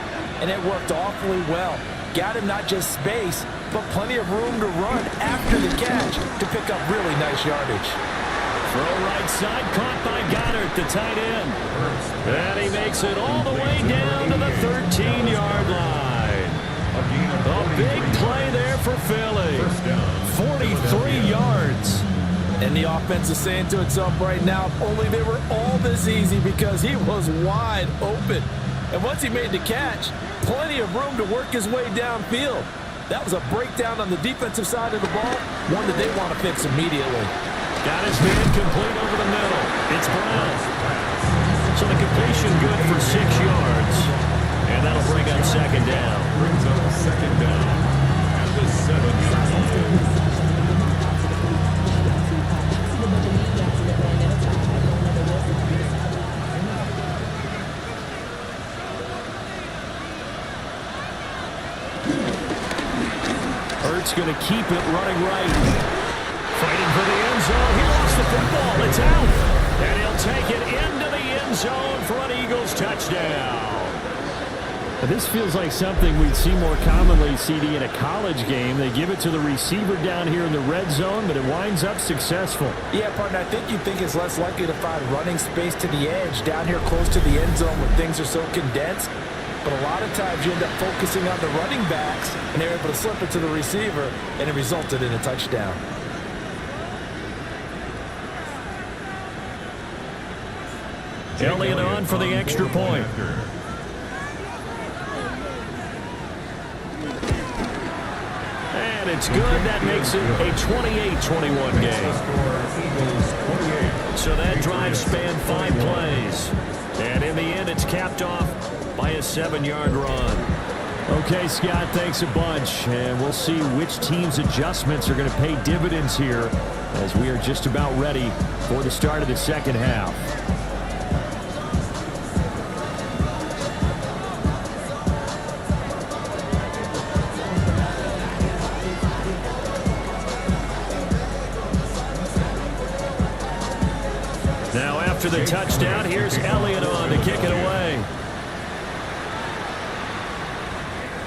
and it worked awfully well. Got him not just space, but plenty of room to run after the catch to pick up really nice yardage. Throw right side, caught by Goddard, the tight end. And he makes it all the way down to the 13-yard line. A big play there for Philly. 43 yards. And the offense is saying to itself right now, if only they were all this easy, because he was wide open. And once he made the catch, plenty of room to work his way downfield. That was a breakdown on the defensive side of the ball, one that they want to fix immediately. Got his man complete over the middle. It's Brown. So the completion good for 6 yards. And that'll bring up 2nd down. Brings up 2nd down at the 7-yard line. Hurts going to keep it running right. Fighting for the end zone. He lost the football. It's out. And he'll take it into the end zone for an Eagles touchdown. This feels like something we'd see more commonly, CD, in a college game. They give it to the receiver down here in the red zone, but it winds up successful. Yeah, partner, I think you'd think it's less likely to find running space to the edge down here close to the end zone when things are so condensed. But a lot of times you end up focusing on the running backs, and they're able to slip it to the receiver, and it resulted in a touchdown. Elliott on for the extra point. And it's good. That makes it a 28-21 game. So that drive spanned 5 plays. And in the end, it's capped off by a 7-yard run. Okay, Scott, thanks a bunch. And we'll see which team's adjustments are going to pay dividends here as we are just about ready for the start of the second half. Now after the touchdown, here's Elliott on to kick it away.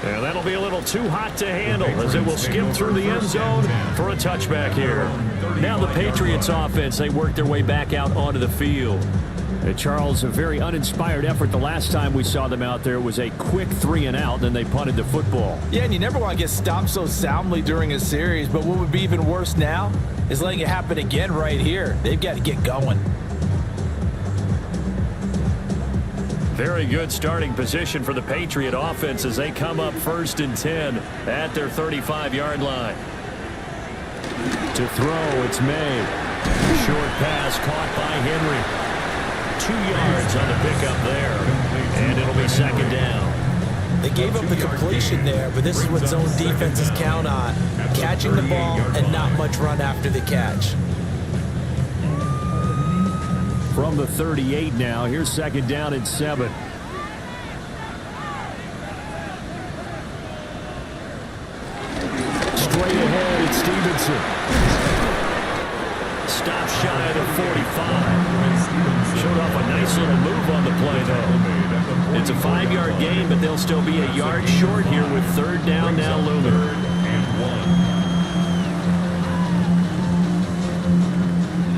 And that'll be a little too hot to handle as it will skim through the end zone for a touchback here. Now the Patriots offense, they work their way back out onto the field. And Charles, a very uninspired effort the last time we saw them out there. It was a quick 3 and out, then they punted the football. Yeah, and you never want to get stopped so soundly during a series, but what would be even worse now is letting it happen again right here. They've got to get going. Very good starting position for the Patriot offense as they come up 1st and 10 at their 35-yard line. To throw, it's May. Short pass caught by Henry. 2 yards on the pickup there. And it'll be 2nd down. They gave up the completion there, but this is what zone defenses count on. Catching the ball and not much run after the catch. From the 38 now, here's 2nd down and 7. Straight ahead, it's Stevenson. Stop shy of the 45. Showed off a nice little move on the play, though. It's a 5-yard gain, but they'll still be a yard short here with 3rd down now looming.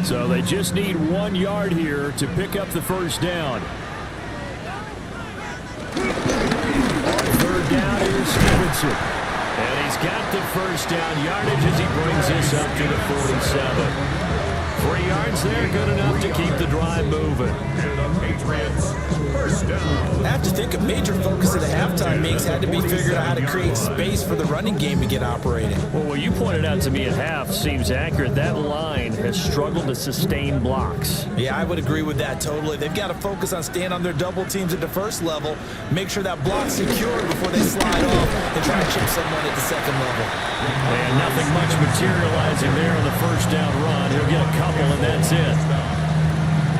So they just need 1 yard here to pick up the 1st down. 3rd down is Stevenson. And he's got the 1st down yardage as he brings this up to the 47. 3 yards there, good enough to keep the drive moving. Patriots, 1st down. I have to think a major focus of the halftime meetings had to be figuring out how to create space for the running game to get operating. Well, what you pointed out to me at half seems accurate. That line has struggled to sustain blocks. Yeah, I would agree with that totally. They've got to focus on staying on their double teams at the 1st level, make sure that block's secured before they slide off and try to chip someone at the 2nd level. And nothing much materializing there on the 1st down run. He'll get a couple, and that's it.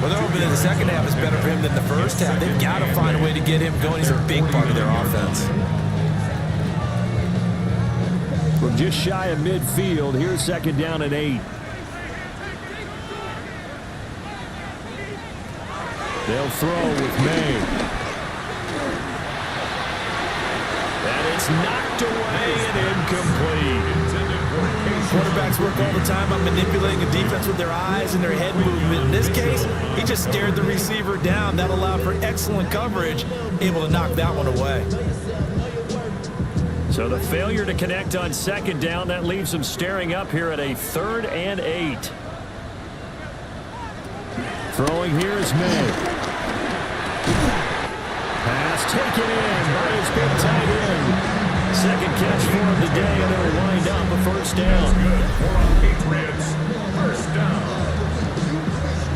Well, they're hoping that the 2nd half is better for him than the 1st half. They've got to find a way to get him going. He's a big part of their offense. From just shy of midfield, here's 2nd down and 8. They'll throw with May. And it's knocked away and incomplete. Quarterbacks work all the time on manipulating a defense with their eyes and their head movement. In this case, he just stared the receiver down. That allowed for excellent coverage, able to knock that one away. So the failure to connect on 2nd down, that leaves them staring up here at a 3rd and 8. Throwing here is May. Pass taken in by his big tight end. 2nd catch for him today, and it'll wind up a 1st down. Good for our Patriots. 1st down.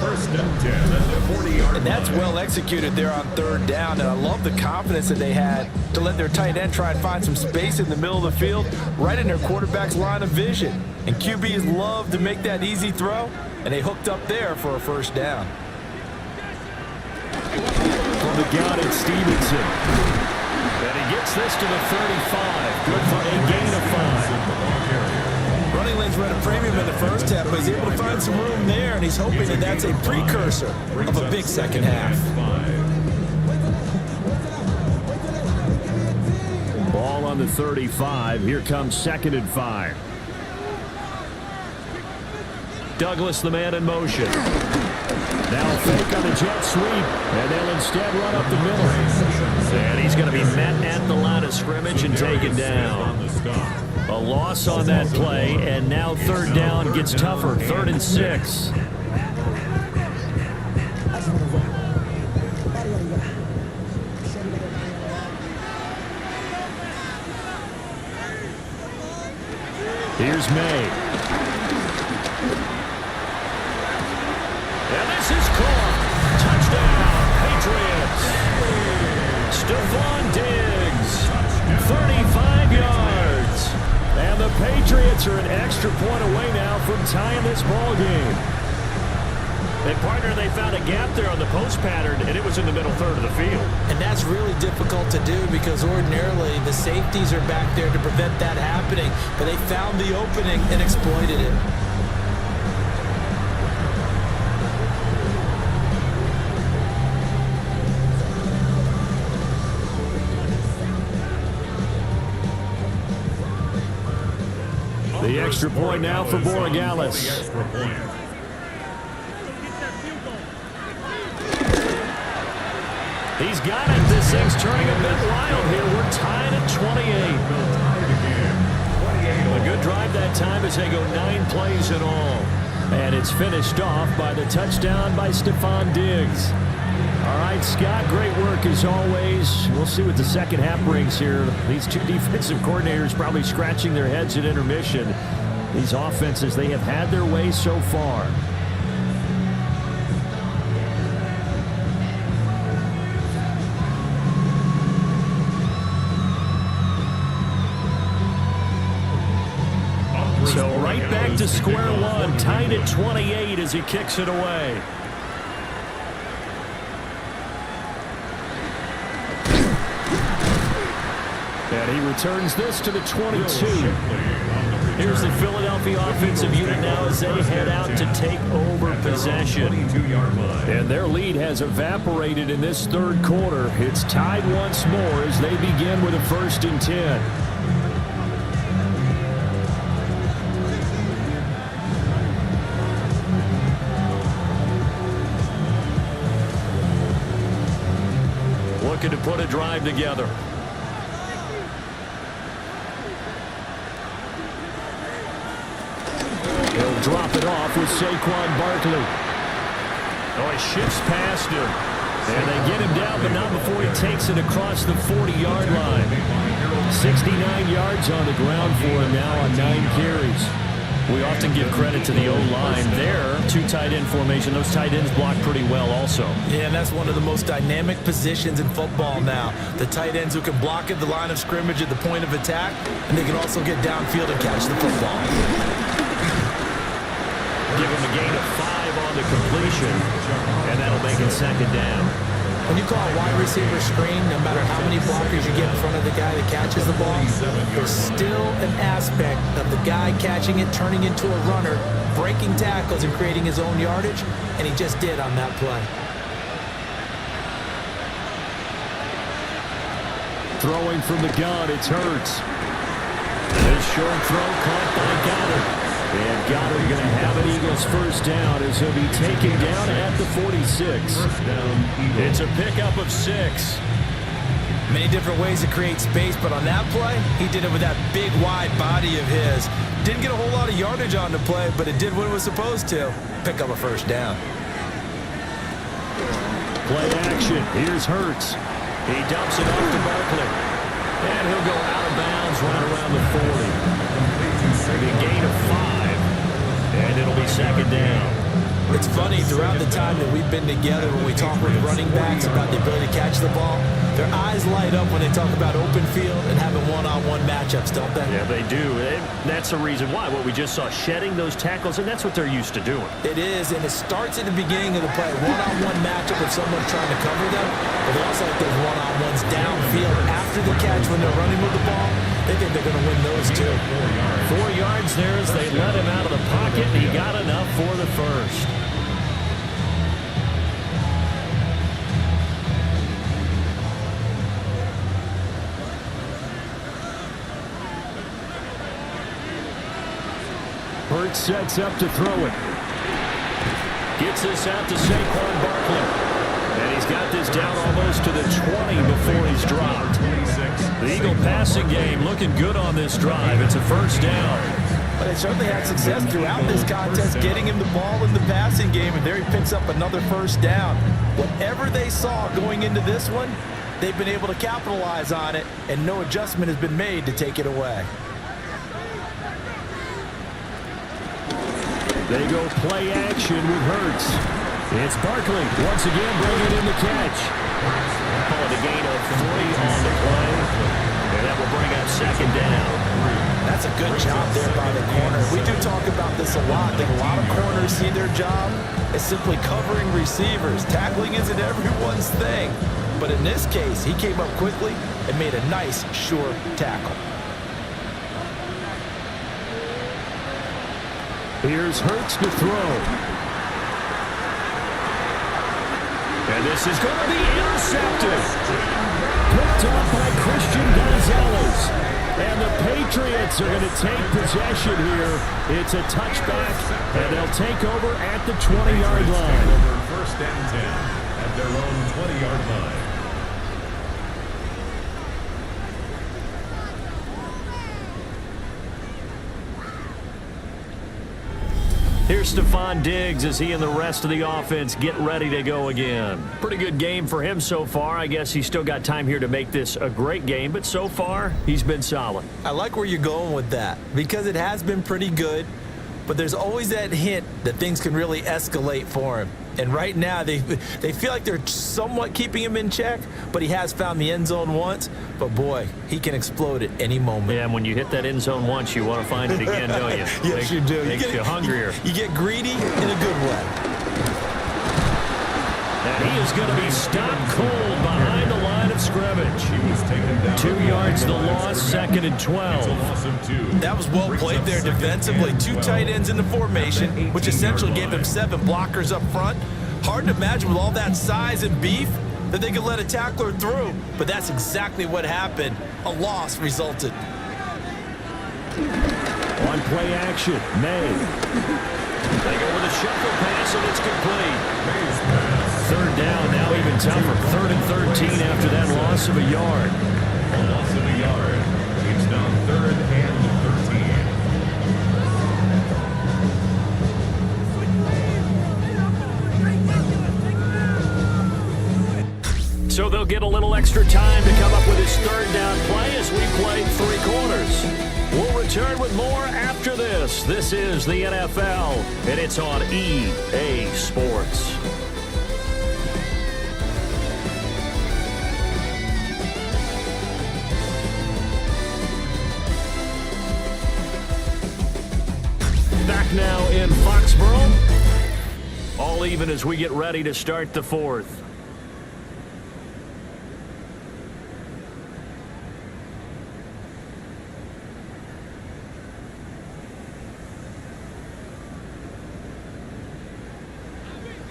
1st and 10 at the 40-yard line. And that's well executed there on 3rd down, and I love the confidence that they had to let their tight end try and find some space in the middle of the field, right in their quarterback's line of vision. And QBs love to make that easy throw, and they hooked up there for a 1st down. From the gun, it's Stevenson. And he gets this to the 35. Good for a gain of 5. Running lanes run a premium in the 1st half, but he's able to find some room there, and he's hoping that that's a precursor of a big 2nd half. Ball on the 35. Here comes 2nd and 5. Douglas, the man in motion. Now fake on the jet sweep, and they'll instead run up the middle. And he's going to be met at the line of scrimmage and taken down. A loss on that play, and now 3rd down gets tougher. 3rd and 6. Here's May. And this is caught. Touchdown, Patriots. Stephon Diggs, 35 yards. And the Patriots are an extra point away now from tying this ball game. And partner, they found a gap there on the post pattern, and it was in the middle 3rd of the field. And that's really difficult to do because ordinarily the safeties are back there to prevent that happening, but they found the opening and exploited it. The extra point now for Borregales. He's got it. This thing's turning a bit wild here. We're tied at 28. A good drive that time as they go 9 plays in all. And it's finished off by the touchdown by Stephon Diggs. All right, Scott, great work as always. We'll see what the second half brings here. These two defensive coordinators probably scratching their heads at intermission. These offenses, they have had their way so far. So right back to square one, tied at 28 as he kicks it away. And he returns this to the 22. Here's the Philadelphia offensive unit now as they head out to take over possession. And their lead has evaporated in this third quarter. It's tied once more as they begin with a 1st and 10. Looking to put a drive together. He'll drop it off with Saquon Barkley. Oh, he shifts past him. And they get him down, but not before he takes it across the 40-yard line. 69 yards on the ground for him now on 9 carries. We often give credit to the O-line there. 2 tight end formation. Those tight ends block pretty well also. Yeah, and that's one of the most dynamic positions in football now. The tight ends who can block at the line of scrimmage at the point of attack, and they can also get downfield and catch the football. Give him a gain of 5 on the completion, and that'll make it 2nd down. When you call a wide receiver screen, no matter how many blockers you get in front of the guy that catches the ball, there's still an aspect of the guy catching it, turning into a runner, breaking tackles and creating his own yardage, and he just did on that play. Throwing from the gun, it's Hurts. This short throw caught by Goddard. And Goddard going to have an Eagles 1st down as he'll be taken down at the 46. It's a pickup of 6. Many different ways to create space, but on that play, he did it with that big, wide body of his. Didn't get a whole lot of yardage on the play, but it did what it was supposed to. Pick up a 1st down. Play action. Here's Hurts. He dumps it off to Barkley. And he'll go out of bounds right around the 40. A gain of 5. And it'll be 2nd down. It's funny, throughout the time that we've been together, when we talk with running backs about the ability to catch the ball, their eyes light up when they talk about open field and having one-on-one matchups, don't they? Yeah, they do. And that's the reason why. What we just saw, shedding those tackles, and that's what they're used to doing. It is, and it starts at the beginning of the play. One-on-one matchup with someone trying to cover them, but they also like those one-on-ones downfield after the catch when they're running with the ball. They think they're going to win those too. 4 yards there as they let him out of the pocket, and he got enough for the 1st. Hurts sets up to throw it. Gets this out to Saquon Barkley. And he's got this down almost to the 20 before he's dropped. The Eagle passing game looking good on this drive. It's a 1st down. But they certainly had success throughout this contest getting him the ball in the passing game, and there he picks up another 1st down. Whatever they saw going into this one, they've been able to capitalize on it, and no adjustment has been made to take it away. They go play action with Hurts. It's Barkley once again bringing in the catch. Call it a gain of 3 on the play. And that will bring up 2nd down. That's a good job there by the corner. We do talk about this a lot. I think a lot of corners see their job as simply covering receivers. Tackling isn't everyone's thing. But in this case, he came up quickly and made a nice, sure tackle. Here's Hurts to throw. And this is going to be intercepted. Picked up by Christian Gonzalez. And the Patriots are going to take possession here. It's a touchback, and they'll take over at the 20-yard line. 1st and 10 at their own 20-yard line. Here's Stephon Diggs as he and the rest of the offense get ready to go again. Pretty good game for him so far. I guess he's still got time here to make this a great game, but so far, he's been solid. I like where you're going with that because it has been pretty good, but there's always that hint that things can really escalate for him. And right now, they feel like they're somewhat keeping him in check, but he has found the end zone once. But, boy, he can explode at any moment. Yeah, and when you hit that end zone once, you want to find it again, don't you? Yes, you do. Makes you hungrier. You get greedy in a good way. And he is going to be stopped cold behind the line of scrimmage. He was taken down. 2 yards the loss, 2nd and 12. Loss of 2. That was well played there defensively. 2 tight ends in the formation, which essentially gave them 7 blockers up front. Hard to imagine with all that size and beef that they could let a tackler through, but that's exactly what happened. A loss resulted. On play action, May. They go with a shuffle pass, and it's complete. 3rd down, now even tougher. 3rd and 13 after that loss of a yard. A loss of a yard. It's now 3rd and 13. So they'll get a little extra time to come up with his 3rd down play as we play 3 quarters. We'll return with more after this. This is the NFL, and it's on EA Sports. Back now in Foxborough. All even as we get ready to start the 4th.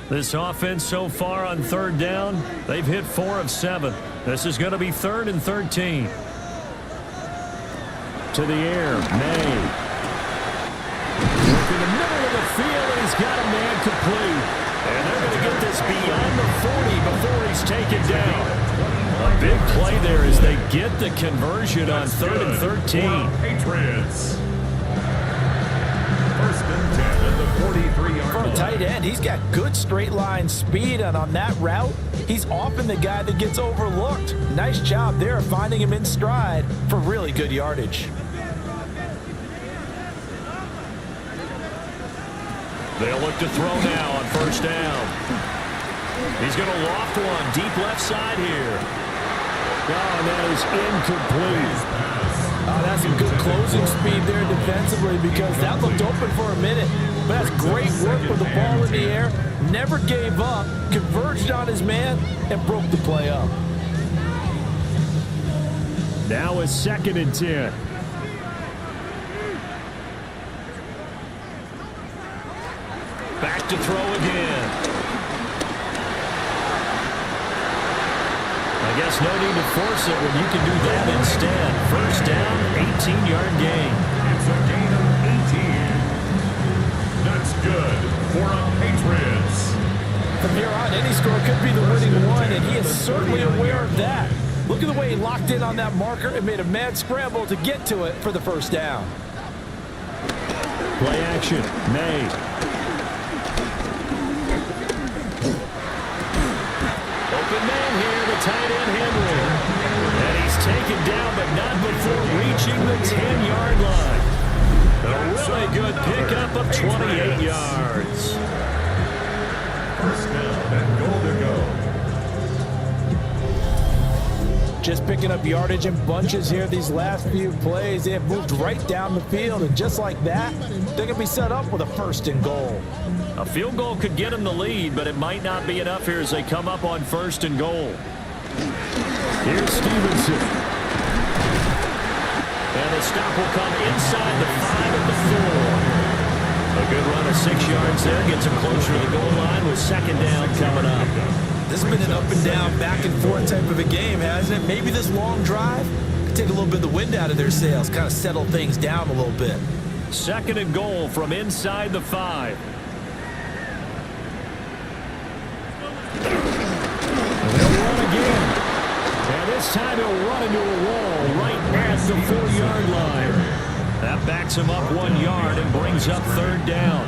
This offense so far on 3rd down, they've hit 4 of 7. This is going to be 3rd and 13. To the air, May. Look in the middle of the field, and he's got a man complete. And they're going to get this beyond the 40 before he's taken down. A big play there as they get the conversion on 3rd and 13. Patriots. 1st and 10 at the 43-yard For a tight end, he's got good straight line speed, and on that route, he's often the guy that gets overlooked. Nice job there finding him in stride for really good yardage. They'll look to throw now on 1st down. He's going to loft one deep left side here. Oh, and that is incomplete. Oh, that's some good closing speed there defensively because that looked open for a minute. But that's great work with the ball in the air. Never gave up, converged on his man, and broke the play up. Now is 2nd and 10. Back to throw again. I guess no need to force it when you can do that instead. 1st down, 18-yard gain. It's a gain of 18. That's good for a Patriots. From here on, any score could be the winning one, and he is certainly aware of that. Look at the way he locked in on that marker and made a mad scramble to get to it for the 1st down. Play action, May. Open man here, the tight end Henry. And he's taken down, but not before reaching the 10-yard line. A really good pickup of 28 yards. 1st down and goal to go. Just picking up yardage in bunches here these last few plays. They have moved right down the field, and just like that, they're going to be set up with a 1st and goal. A field goal could get them the lead, but it might not be enough here as they come up on 1st and goal. Here's Stevenson. And the stop will come inside the 5 at the 4. A good run of 6 yards there. Gets them closer to the goal line with 2nd down coming up. This has been an up and down, back and forth type of a game, hasn't it? Maybe this long drive could take a little bit of the wind out of their sails, kind of settle things down a little bit. 2nd and goal from inside the 5. They'll run again. And this time he'll run into a wall right at the 4-yard line. That backs him up 1 yard and brings up 3rd down.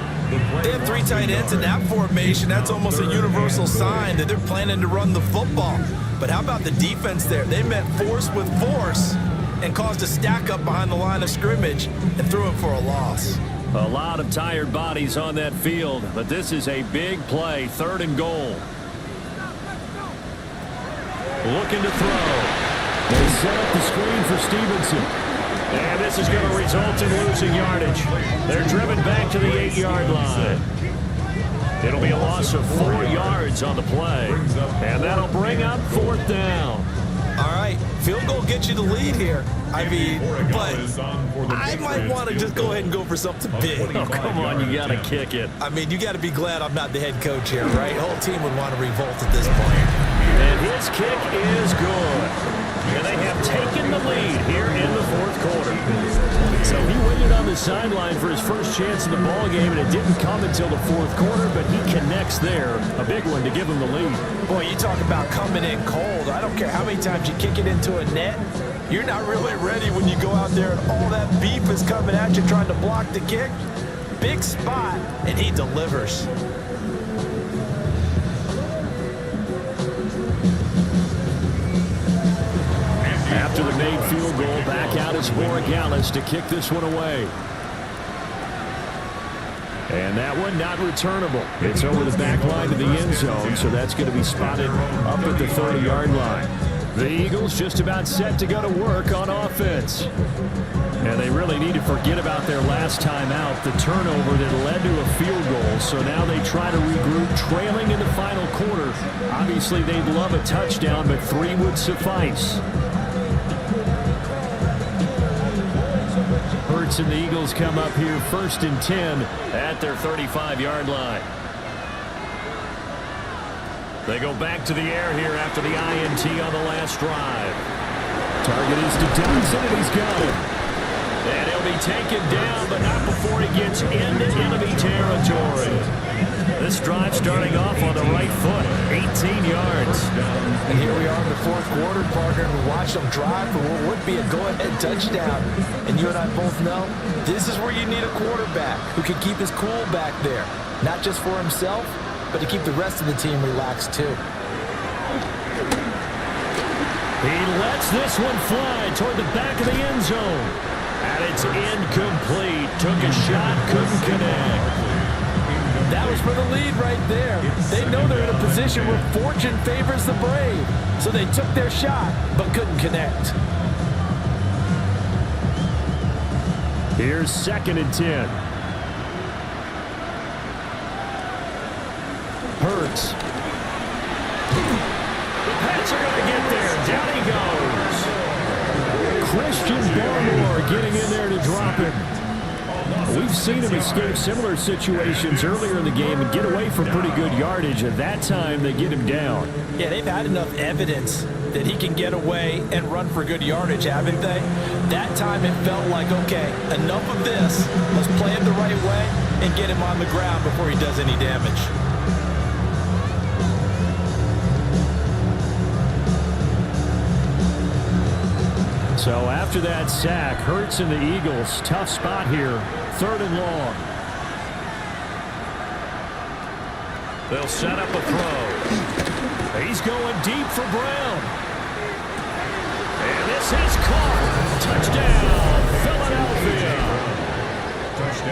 They have 3 tight ends in that formation. That's almost a universal sign that they're planning to run the football. But how about the defense there? They met force with force and caused a stack up behind the line of scrimmage and threw it for a loss. A lot of tired bodies on that field, but this is a big play, 3rd and goal. Looking to throw. They set up the screen for Stevenson. And this is going to result in losing yardage. They're driven back to the 8-yard line. It'll be a loss of 4 yards on the play. And that'll bring up 4th down. All right, field goal gets you the lead here. I mean, but I might want to just go ahead and go for something big. Oh, come on, you got to kick it. I mean, you got to be glad I'm not the head coach here, right? The whole team would want to revolt at this point. And his kick is good. And they have taken the lead here in the 4th quarter. So he waited on the sideline for his first chance in the ball game, and it didn't come until the 4th quarter, but he connects there. A big one to give him the lead. Boy, you talk about coming in cold. I don't care how many times you kick it into a net. You're not really ready when you go out there and all that beef is coming at you trying to block the kick. Big spot, and he delivers. After the made field goal, back out is Borregales to kick this one away. And that one not returnable. It's over the back line to the end zone, so that's going to be spotted up at the 30-yard line. The Eagles just about set to go to work on offense. And they really need to forget about their last time out, the turnover that led to a field goal. So now they try to regroup, trailing in the final quarter. Obviously, they'd love a touchdown, but 3 would suffice. Hurts and the Eagles come up here 1st and 10 at their 35-yard line. They go back to the air here after the INT on the last drive. Target is to Johnson, and he's got it. And he'll be taken down, but not before he gets into enemy territory. This drive starting off on the right foot, 18 yards. And here we are in the 4th quarter, partner, and we watch them drive for what would be a go-ahead touchdown. And you and I both know this is where you need a quarterback who can keep his cool back there, not just for himself, but to keep the rest of the team relaxed too. He lets this one fly toward the back of the end zone. And it's incomplete. Took a shot, couldn't connect. That was for the lead right there. They know they're in a position where fortune favors the brave. So they took their shot, but couldn't connect. Here's 2nd and 10. Hurts. The Pats are going to get there. Down he goes. Christian Barmore getting in there to drop him. We've seen him escape similar situations earlier in the game and get away from pretty good yardage. At that time, they get him down. Yeah, they've had enough evidence that he can get away and run for good yardage, haven't they? That time it felt like, okay, enough of this. Let's play it the right way and get him on the ground before he does any damage. So after that sack, Hurts and the Eagles, tough spot here, 3rd and long. They'll set up a throw. He's going deep for Brown. And this is caught. Touchdown, Philadelphia.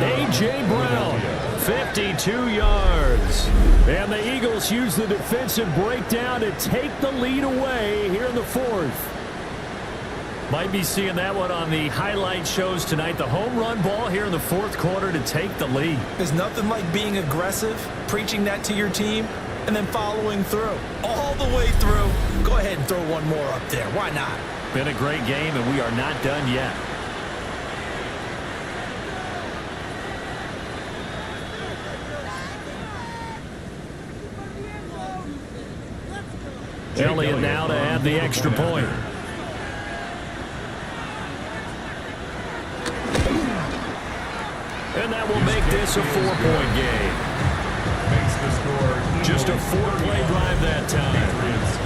A.J. Brown, 52 yards. And the Eagles use the defensive breakdown to take the lead away here in the 4th. Might be seeing that one on the highlight shows tonight. The home run ball here in the 4th quarter to take the lead. There's nothing like being aggressive, preaching that to your team, and then following through. All the way through. Go ahead and throw one more up there. Why not? Been a great game, and we are not done yet. Elliott now to add the extra point. And that will make this a 4-point game. Just a 4-play drive that time.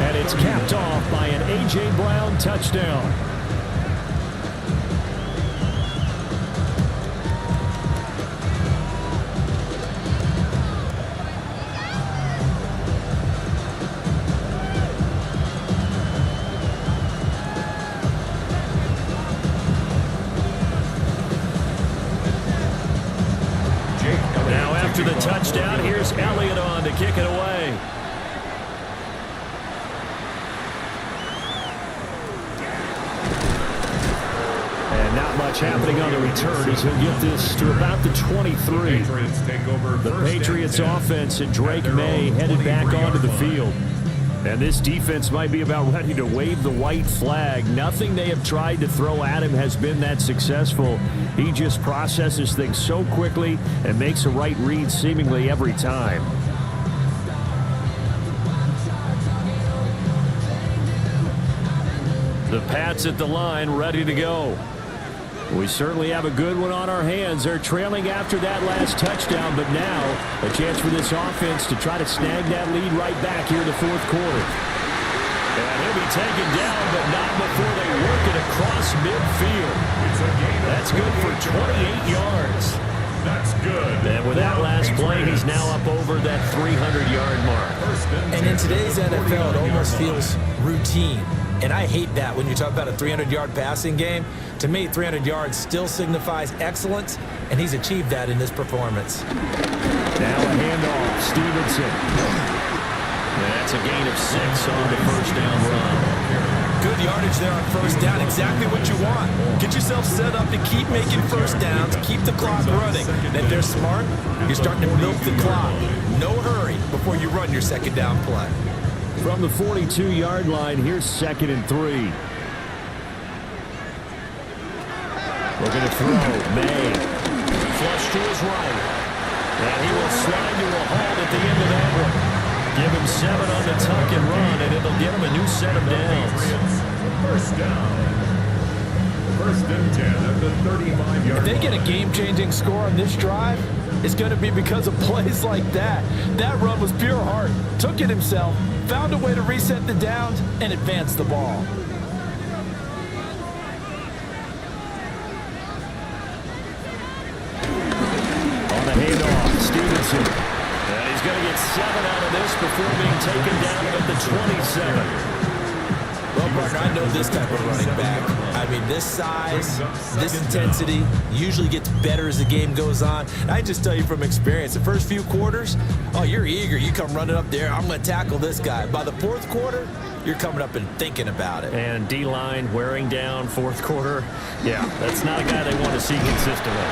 And it's capped off by an A.J. Brown touchdown. After the touchdown, here's Elliott on to kick it away. And not much happening on the return as he'll get this to about the 23. The Patriots offense and Drake May headed back onto the field. And this defense might be about ready to wave the white flag. Nothing they have tried to throw at him has been that successful. He just processes things so quickly and makes a right read seemingly every time. The Pats at the line, ready to go. We certainly have a good one on our hands. They're trailing after that last touchdown, but now a chance for this offense to try to snag that lead right back here in the fourth quarter. And he'll be taken down, but not before they work it across midfield. That's good for 28 yards. That's good. And with that last play, he's now up over that 300-yard mark. And in today's NFL, it almost feels routine. And I hate that when you talk about a 300-yard passing game. To me, 300 yards still signifies excellence, and he's achieved that in this performance. Now a handoff, Stevenson. That's a gain of 6 on the first down run. Good yardage there on first down, exactly what you want. Get yourself set up to keep making first downs, keep the clock running. And if they're smart, you're starting to milk the clock. No hurry before you run your second down play. From the 42-yard line, here's 2nd and 3. Looking to throw, May. Flush to his right. And he will slide to a halt at the end of that one. Give him 7 on the tuck and run, and it'll get him a new set of downs. First down. 1st and 10 at the 35-yard If they get a line. game-changing score on this drive, it's going to be because of plays like that. That run was pure heart. Took it himself, found a way to reset the downs, and advance the ball. On the handoff, Stevenson. And he's going to get 7 out of this before being taken down at the 27. Well, partner, I know this type of running back. I mean, this size, this intensity usually gets better as the game goes on. And I just tell you from experience, the first few quarters, oh, you're eager. You come running up there, I'm going to tackle this guy. By the fourth quarter, you're coming up and thinking about it. And D-line wearing down fourth quarter. Yeah, that's not a guy they want to see consistently.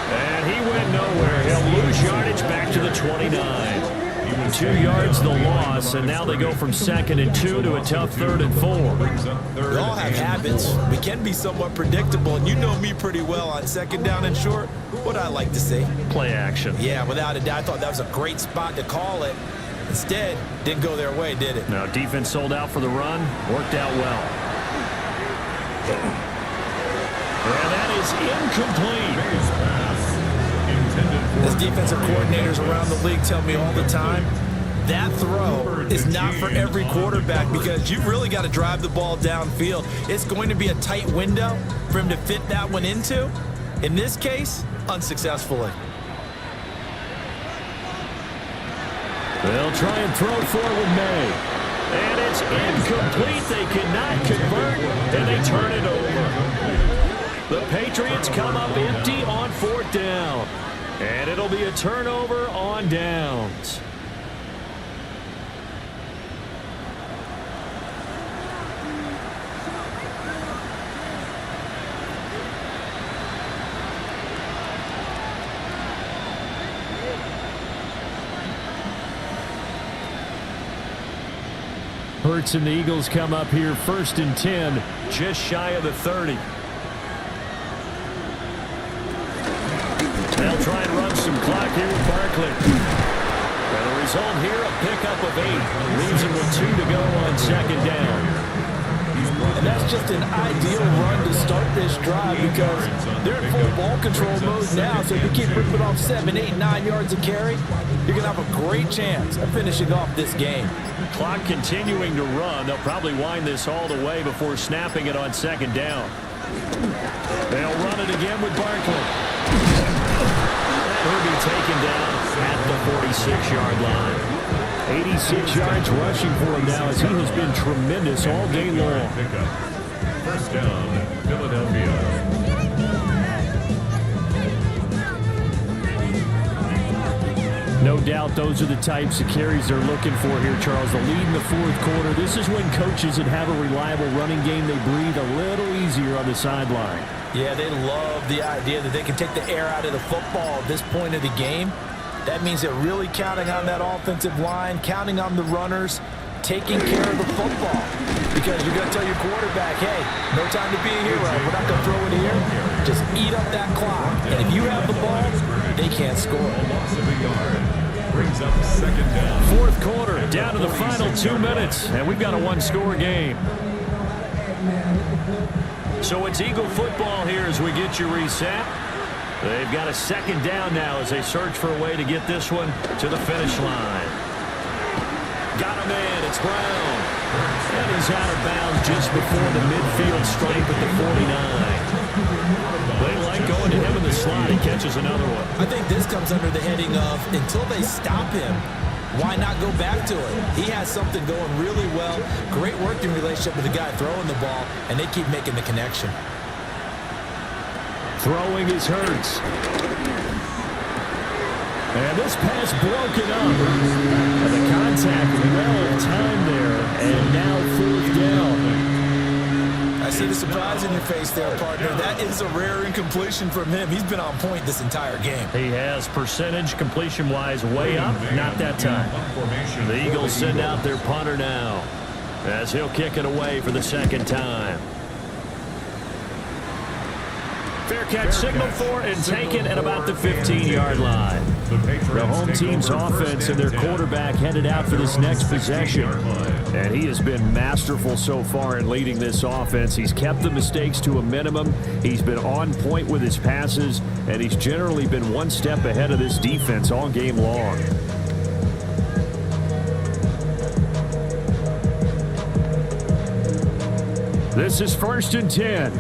And he went nowhere. He'll lose yardage back to the 29. 2 yards the loss, and now they go from 2nd and 2 to a tough 3rd and 4. We all have habits. We can be somewhat predictable, and you know me pretty well on 2nd down and short. What I like to see. Play action. Yeah, without a doubt, I thought that was a great spot to call it. Instead, didn't go their way, did it? Now, defense sold out for the run. Worked out well. And that is incomplete. As defensive coordinators around the league tell me all the time, that throw is not for every quarterback because you've really got to drive the ball downfield. It's going to be a tight window for him to fit that one into. In this case, unsuccessfully. They'll try and throw forward May. And it's incomplete. They cannot convert, and they turn it over. The Patriots come up empty on 4th down. And it'll be a turnover on downs. Hurts and the Eagles come up here 1st and 10, just shy of the 30. They'll try and run some clock here with Barkley. And the result here, a pickup of 8. Leaves him with 2 to go on 2nd down. And that's just an ideal run to start this drive because they're in full ball control mode now. So if you keep ripping off 7, 8, 9 yards of carry, you're going to have a great chance of finishing off this game. Clock continuing to run. They'll probably wind this all the way before snapping it on 2nd down. They'll run it again with Barkley. He'll be taken down at the 46-yard line. 86 yards rushing for him now as he has been tremendous all day long. First down, Philadelphia. No doubt those are the types of carries they're looking for here, Charles. The lead in the fourth quarter. This is when coaches that have a reliable running game, they breathe a little easier on the sideline. Yeah, they love the idea that they can take the air out of the football at this point of the game. That means they're really counting on that offensive line, counting on the runners, taking care of the football. Because you're going to tell your quarterback, hey, no time to be a hero. We're not going to throw it here. Just eat up that clock. And if you have the ball, they can't score. Loss of a yard. Brings up second down. Fourth quarter, down to the final 2 minutes, and we've got a one-score game. So it's Eagle football here as we get you reset. They've got a second down now as they search for a way to get this one to the finish line. Got him in. It's Brown. And he's out of bounds just before the midfield stripe at the 49. They like going to him in the slot. He catches another one. I think this comes under the heading of until they stop him, why not go back to it? He has something going really well. Great working relationship with the guy throwing the ball, and they keep making the connection. Throwing is Hurts. And this pass broken up. And the contact well timed there. And now fourth down. I see the surprise in your face there, partner. That is a rare incompletion from him. He's been on point this entire game. He has percentage completion-wise way up. Not that time. The Eagles send out their punter now as he'll kick it away for the second time. Fair catch signaled for and taken at about the 15-yard line. The home team's offense and their quarterback headed out for this next possession. And he has been masterful so far in leading this offense. He's kept the mistakes to a minimum. He's been on point with his passes. And he's generally been one step ahead of this defense all game long. This is 1st and 10.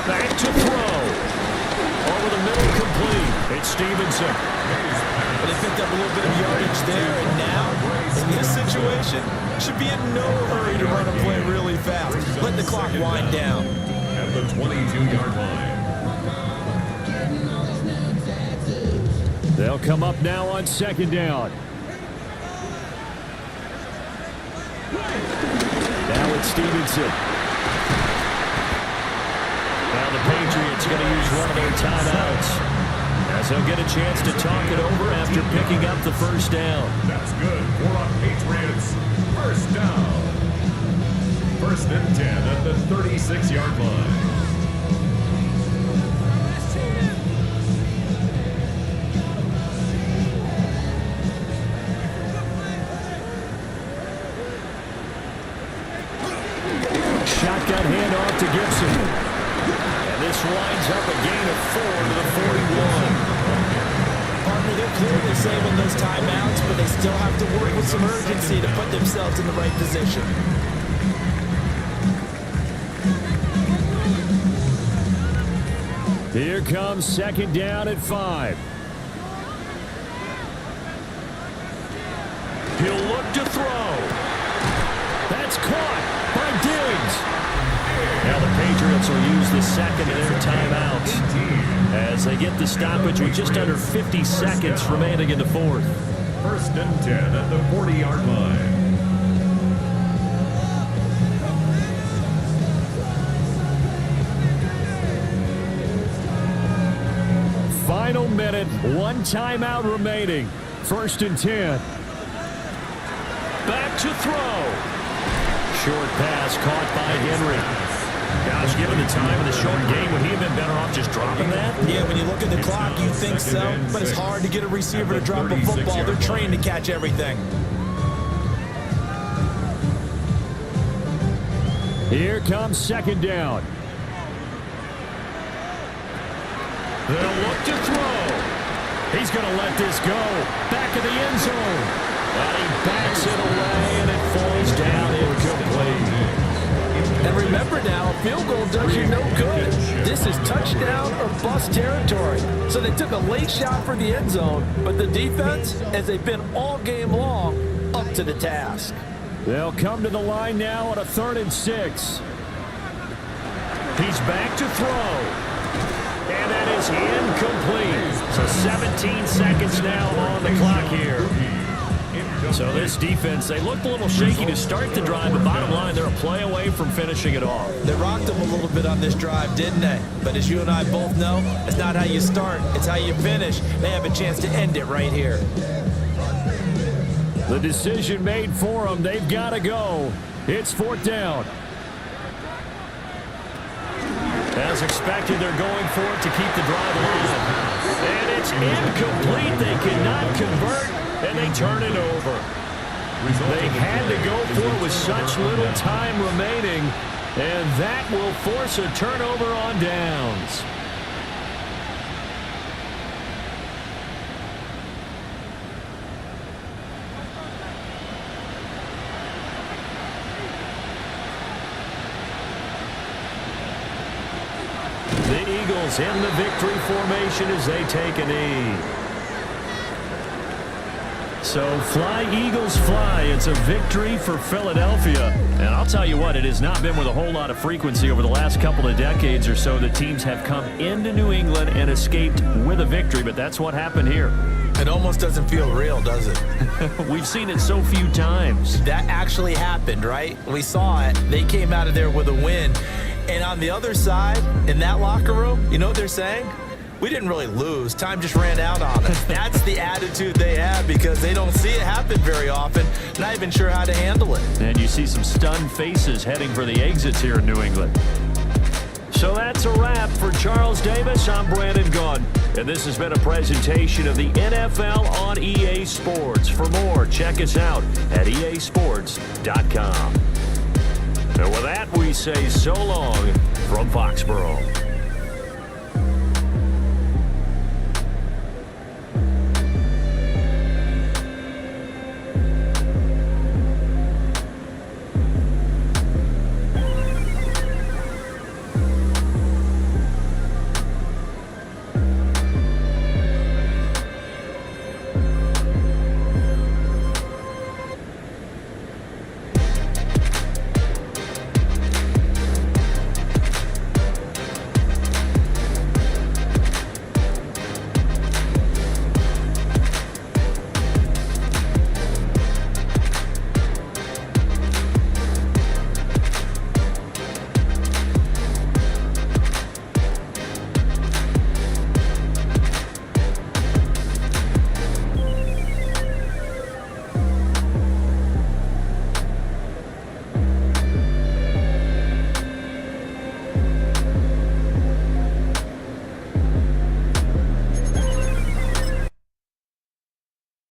Back to throw. Over the middle, complete. It's Stevenson. But they picked up a little bit of yardage there, and now, in this situation, should be in no hurry to run a play really fast. Let the clock wind down. At the 22-yard line. They'll come up now on second down. Now it's Stevenson. Now the Patriots going to use one of their timeouts as they'll get a chance to talk it over after picking up the first down. That's good for the Patriots. First down. 1st and 10 at the 36-yard line. Shotgun handoff to Gibson. And this winds up a gain of 4 to the 41. Partner, they're clearly saving those timeouts, but they still have to work with some urgency to put themselves in the right position. Here comes second down at 5. He'll look to throw. That's caught by Diggs. Now the Patriots will use the second of their timeouts as they get the stoppage with just under 50 seconds remaining in the fourth. 1st and 10 at the 40-yard line. Final minute, one timeout remaining. 1st and 10. Back to throw. Short pass caught by Henry. Gosh, given the time of the short game, would he have been better off just dropping that? Yeah, when you look at the clock, you think so, but it's hard to get a receiver to drop a football. They're trained to catch everything. Here comes second down. They'll look to throw. He's going to let this go. Back of the end zone. But he backs it away, and it falls down incomplete. And remember now, a field goal does you no good. This is touchdown or bust territory. So they took a late shot for the end zone, but the defense, as they've been all game long, up to the task. They'll come to the line now on a 3rd and 6. He's back to throw. And that is incomplete. So 17 seconds now on the clock here. So this defense, they looked a little shaky to start the drive, but bottom line, they're a play away from finishing it off. They rocked them a little bit on this drive, didn't they? But as you and I both know, it's not how you start, it's how you finish. They have a chance to end it right here. The decision made for them. They've got to go. It's 4th down. As expected, they're going for it to keep the drive alive. And it's incomplete. They cannot convert, and they turn it over. They had to go for it with such little time remaining, and that will force a turnover on downs. The Eagles in the victory formation as they take a knee. So fly, Eagles, fly. It's a victory for Philadelphia. And I'll tell you what, it has not been with a whole lot of frequency over the last couple of decades or so that teams have come into New England and escaped with a victory, but that's what happened here. It almost doesn't feel real, does it? We've seen it so few times. That actually happened, right? We saw it. They came out of there with a win. And on the other side, in that locker room, you know what they're saying? We didn't really lose. Time just ran out on us. That's the attitude they have because they don't see it happen very often. Not even sure how to handle it. And you see some stunned faces heading for the exits here in New England. So that's a wrap for Charles Davis. I'm Brandon Gaudin. And this has been a presentation of the NFL on EA Sports. For more, check us out at easports.com. And with that, we say so long from Foxborough.